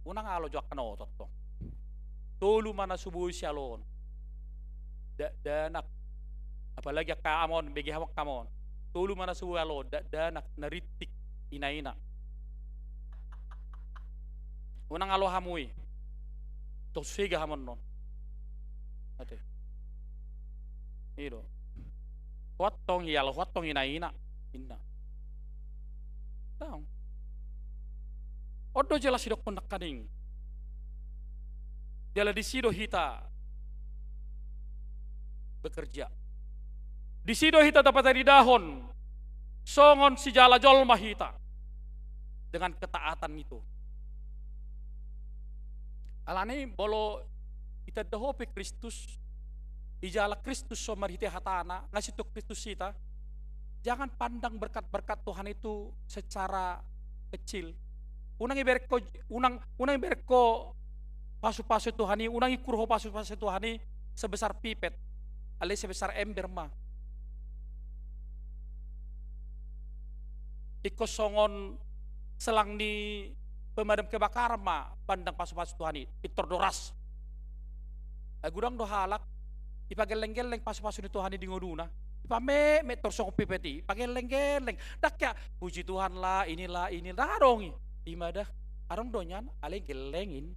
unang alo jok kano totong. Tolu mana subuh sialon. Danak apalagi kaamon bagi hawak kamon. Tolu mana subuh alo danak naritik inaina. Unang alo hamui. Tok sega hamon non. Ate. Iro. Huatong yalo huatong inaina. Inna. Tahu. Odo jelas hidup pendak kaning. Jala di sido hita bekerja. Di sido hita dapat dari dahon. Songon si jala jolma hita. Dengan ketaatan itu. Alani bolo kita dahope Kristus. Ijala Kristus somar hita hatana. Ngasih tu Kristus hita. Jangan pandang berkat-berkat Tuhan itu secara kecil. Unang iberko pasu-pasu Tuhani, unang ikurho pasu-pasu Tuhani sebesar pipet, alias sebesar ember ma. Ikosongon selang di pemadam kebakaran ma, pandang pasu-pasu Tuhani, itordoras. Gudang dohalak, ipageleng-geleng pasu-pasu ni Tuhani di ngoduna. Ipame torsong pipeti, pageleng-geleng. Dakya, puji Tuhan lah, inilah, darong. Imadah, arong donyan, ale gelengin.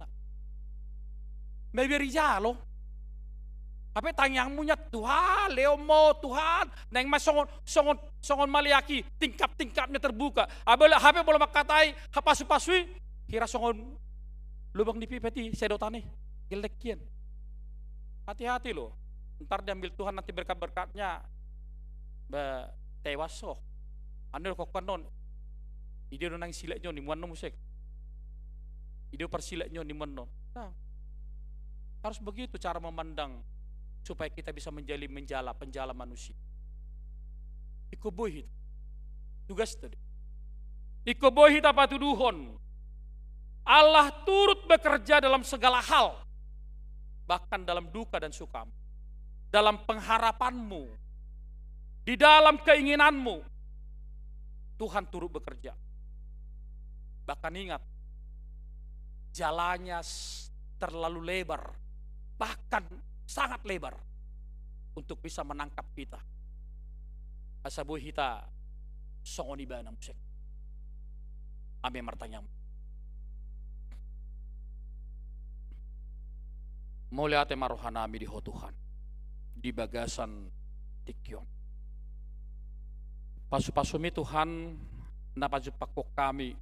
May berijalo. Apa tanyangmunya Tuhan, leo mo Tuhan, neng mas songon maliaki, tingkap-tingkapnya terbuka. Apa boleh makatai, pasu-pasui, kira songon lubang di pipeti, sedotane, gelekian. Hati-hati loh, ntar diambil Tuhan nanti berkat-berkatnya, tewas soh. Anda kok kanon, ide nang sileknya ni muan musik, ide persileknya ni menon. Nah, harus begitu cara memandang supaya kita bisa menjala penjala manusia. Ikoboy hit, tugas tadi. Ikoboy hit apa tuduhon? Allah turut bekerja dalam segala hal, bahkan dalam duka dan suka, dalam pengharapanmu, di dalam keinginanmu, Tuhan turut bekerja. Bahkan ingat, jalannya terlalu lebar, bahkan sangat lebar untuk bisa menangkap kita. Asabu hita songoni bana musik. Ame martanyam. Moliate marohanami di Tuhan di bagasan tikyon. Pasu-pasumi Tuhan napajupakok kami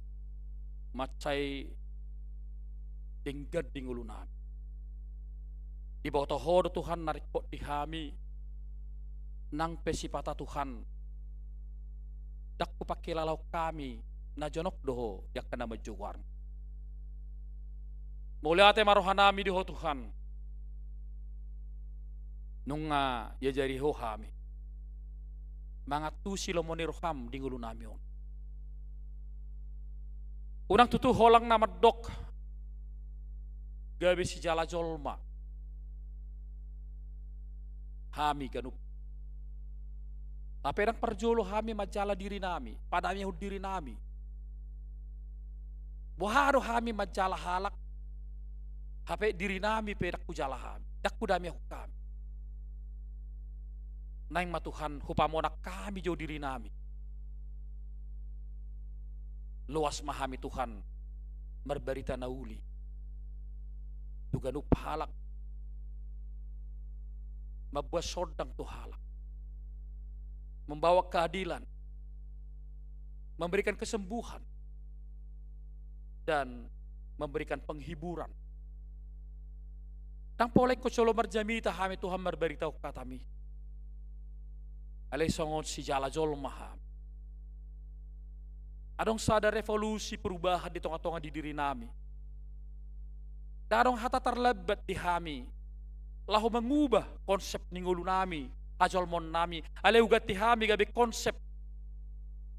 macay tinggad dingulunan. Di bawah tohor Tuhan narikot dihami nang pesipata Tuhan dakku pakilalau kami na jonok doho yak kena majuwar. Muliate marohanami diho Tuhan nunga ya jari ho kami mangatu silomoni roham dingulu namion. Unang tutu holang nama dok gabi si jala jolma hami ganup. Tapi yang perjolo hami majala diri nami, padami hud diri nami. Buharo hami majala halak, hape diri nami pedak kujala hami, dak kudami kami. Naing matuhan hupamona kami jauh diri nami. Luas mahami Tuhan merberita nauli. Tuganup halak membuat sodang tuhala, membawa keadilan, memberikan kesembuhan, dan memberikan penghiburan. Tang polek ko solo marjamita hami Tuhan merberitahu katami. Alay songon si jala jol maham. Adong sada revolusi perubahan di tengah-tengah di diri nami. Darong hata terlebat di hami. Lahu mengubah konsep ningulu nami, ajol mon nami, ale ugat tihami gabe konsep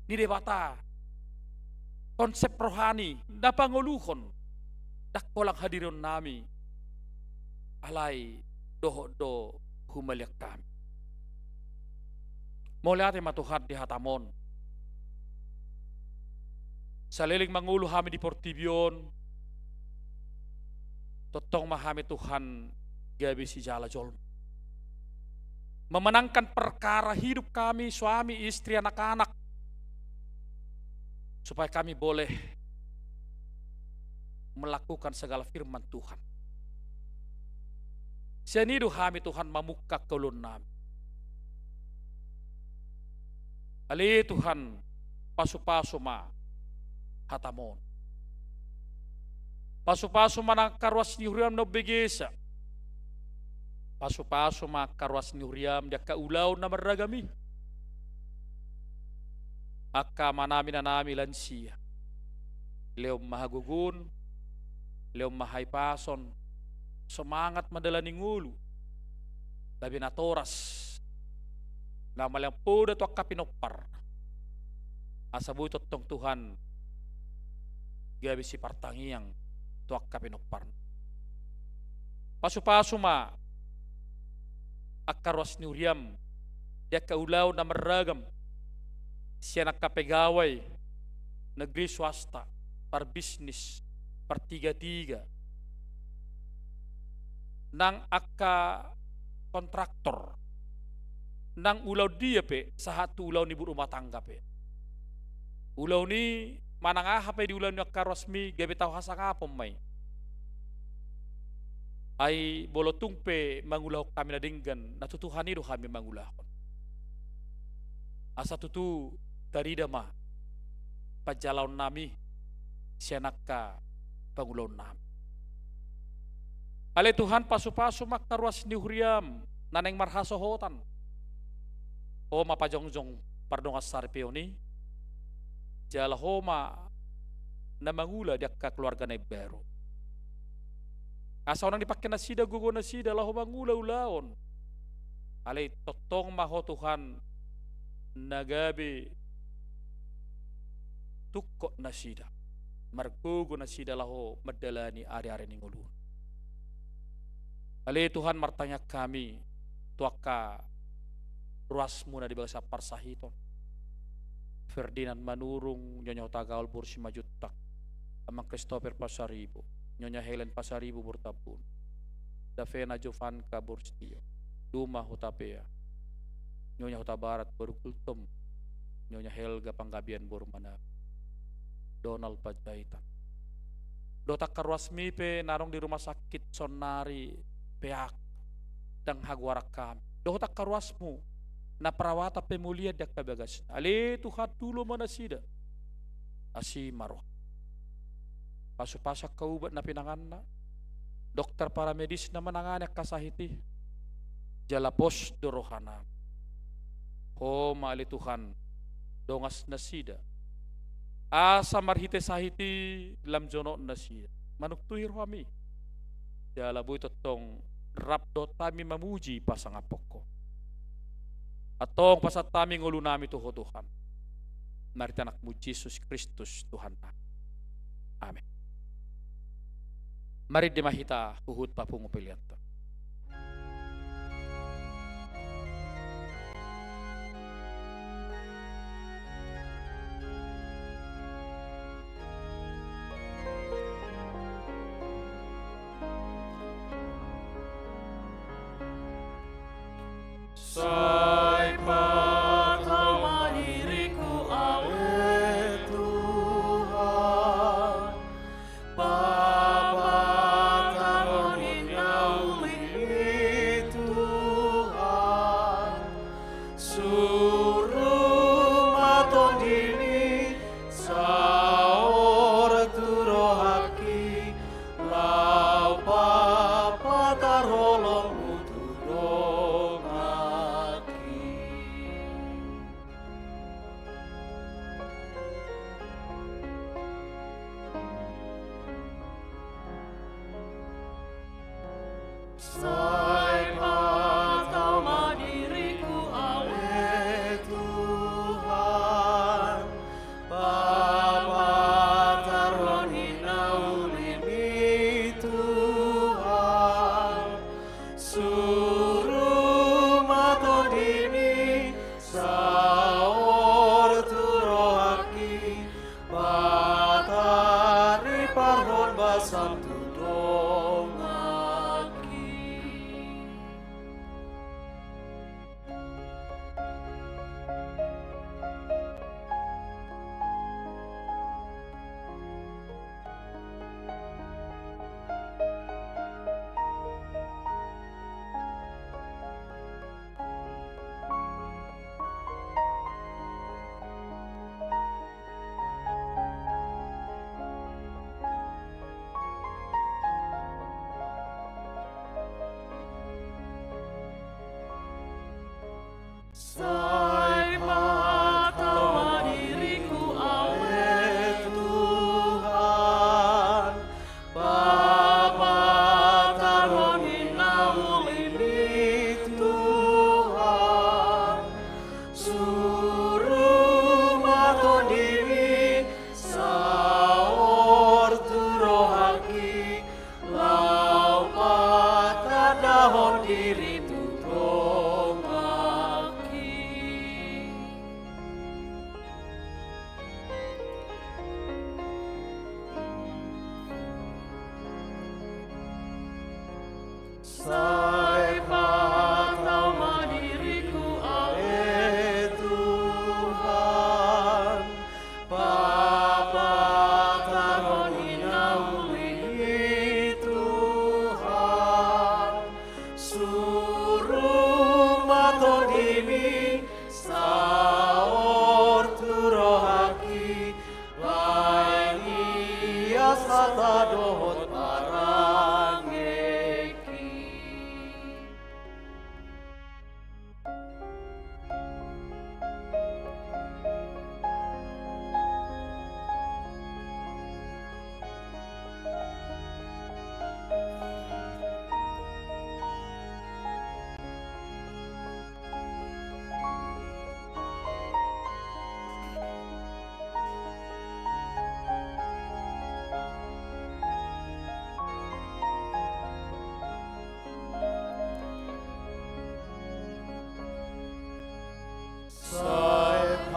ni debata, konsep rohani, dapa ngoluhon, dak kolang hadiron nami, alay doho humaliak kami. Moliate matuhan di hatamon, saliling mangulu hami di Portibion, totong mahami Tuhan gabi si jala jol. Memenangkan perkara hidup kami, suami, istri, anak-anak, supaya kami boleh melakukan segala firman Tuhan. Senidu kami Tuhan memuka kelun nami. Ali Tuhan pasu-pasu ma hatamon. Pasu-pasu manang karwas ni huriam no begesa. Pasu-pasu ma karwas ni huriam dia kaulaw na maragami. Akka manami na nami lansia. Leom mahagugun, leom mahaypason, semangat madalaning ulu. Labi na toras. Na malampo na to kapinopar. Asabuy totong Tuhan gabi si partangiang to kapinopar. Pasu-pasu ma akarwas ni Uriam dia kaulaw na maragam siya nakapegaway negeri swasta par bisnis par tiga-tiga nang akka kontraktor nang ulaw dia pe sahatu ulaw ni rumah tangga pe ulaw ni manang aha pe di ulaw ni akarwasmi gabi tau hasang apom may Ai bolo tungpe mangulah kami nadinggan natutuhan itu kami mangulahon. Asa tutu tarida ma pajalaon nami sianaka pangulon nami. Ale Tuhan pasu-pasu makkaruas ni huriam naneng marhasohotan. O mapajongjong pardongas sarpeoni jala homa na mangula dia ka keluarga na baru. Asa orang dipakai nasida gugo nasida lah mangula ulaon. Ale totong maho Tuhan nagabi tukko nasida. Margugo nasida laho madalani ari-ari ning ulun. Ale Tuhan martanya kami tuaka ruasmu na di bangsa parsahiton. Ferdinand Manurung, Nyonya Tagaol Bursi Majutak, Amang Christopher Pasaribu, Nyonya Helen Pasaribu Burtabun, Davena Jovanka Burstio, Duma Hutapea, Nyonya Hutabarat Burkultum, Nyonya Helga Panggabian Burmana, Donald Pajaitan. Dotak karwasmi pe narong di rumah sakit Sonari Peak dang hagwarak kami. Dotak karwasmu na perawata pemulia dak kabagas. Ale Tuhan dulu mana sida. Asi maroh. Pasu-pasak kaubat na pinanganna. Dokter para medis na mananganak kasahiti. Jalapos dorohana. Ho maali Tuhan dongas na sida. Asa marhite sahiti lam jono na sida. Manuktuhir kami. Jalaboy totong rapdo tami mamuji pasangapok ko. Atong pasat tami ngulu nami tuho Tuhan. Marita anakmu Yesus Kristus Tuhan. Amin. Mari dimahita huhut papung upilianta. Sai patama diriku ale Tuhan, Bapa taronin yauli Tuhan, suruh maton dini saor turohaki, lau Bapa tarolong Sai patama diriku ale Tuhan, Bapa taronin naulini Tuhan, suruh maton dini saor turohaki, batari parhon basam tudong.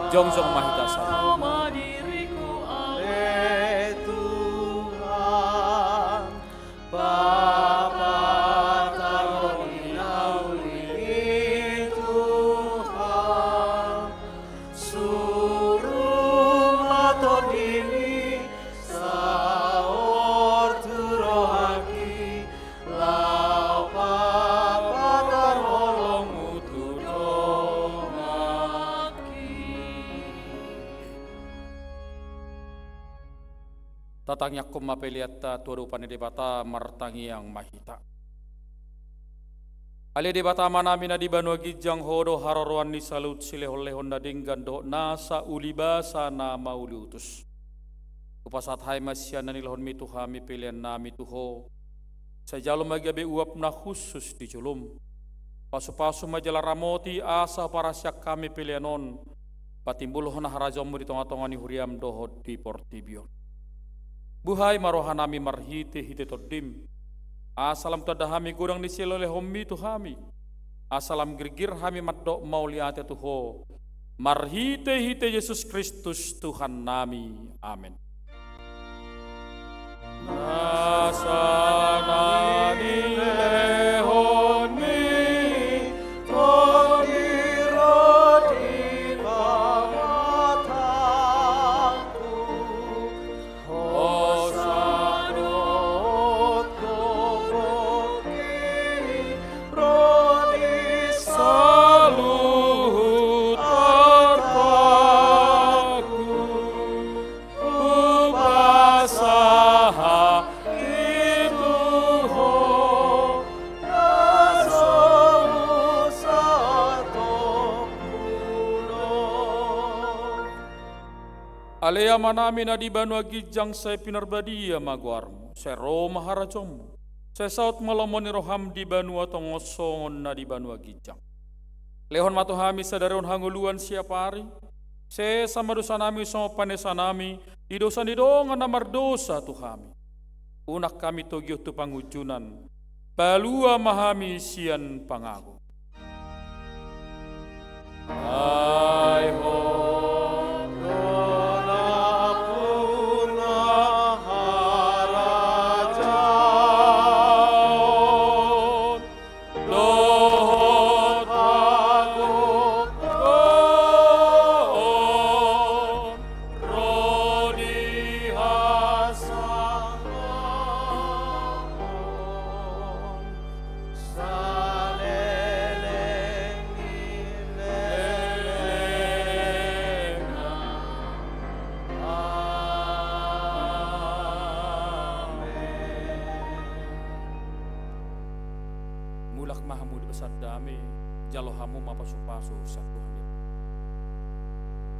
Jongjong mahita saya. Tatangnya kuma peliata tuarupane debata martangi yang mahita. Ale debata manamina di Banua Gijang hodo hararuan ni salut silehon-lehon dading gando nasa ulibasa na mauliutus. Upasat hai masyan ni lehon mituha mi pilihan na mituho. Sajalo magabe uap na khusus di julum. Pasu-pasu majalah ramoti asa para syak kami pilihanon. Patimbul hona harajomu di tengah-tengah ni huriam dohod di Portibion. Buhay marohanami marhite hite todim. Asalam tadahami gudang di silo lehomi tuhami. Asalam girgir hami matdo mauliate tuho. Marhite hite Yesus Kristus Tuhan nami. Amin. Nasanani lehomi Alea manami na di Banua Gijang saya pinarbadia maguarmu, saya Roma harajomu, saya saut malamoni roham di Banua tongosongon na di Banua Gijang. Lehon matuhami sadaron hanguluan siapa hari, saya sama dosa nami sama panesa nami, di dosa di dongan namar dosa tuhami. Unak kami togyo tu pangujunan, palua mahami sian pangaku. Hai ho.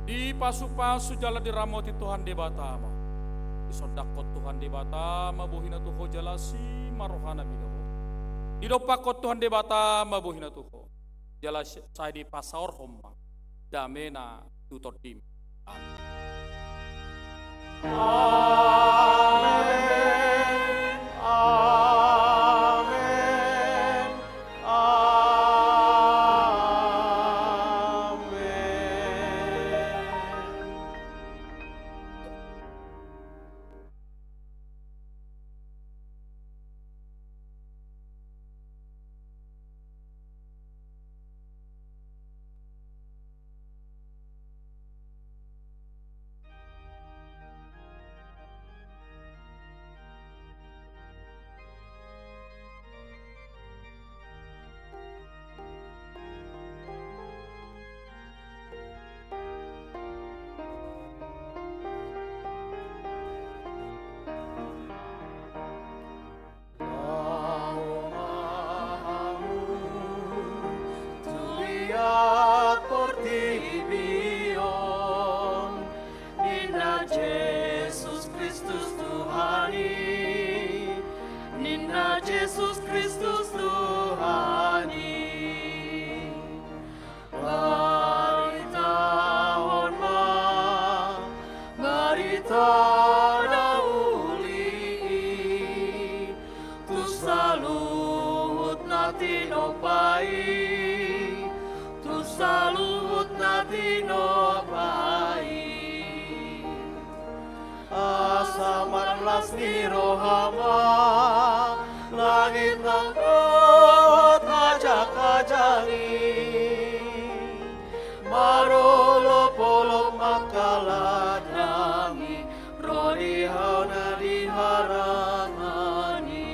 Di pasu-pasu jala diramoti Tuhan di Batama. Di sodakot Tuhan di Batama buhina tuho jalasi marohana bidawo. Di dopakot Tuhan di Batama buhina tuho. Jala saya di pasaor homma. Damena tutor dim. Amin. Salut natino pai. atas ni rohama langit langkot hajak-hajangi marolo polok makaladrangi rodi hauna diharangani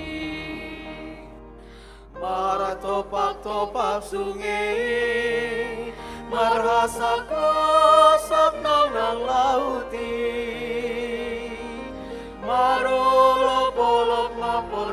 mara topak-topak sungai marhasa kosak nang lauti marolo polok mapor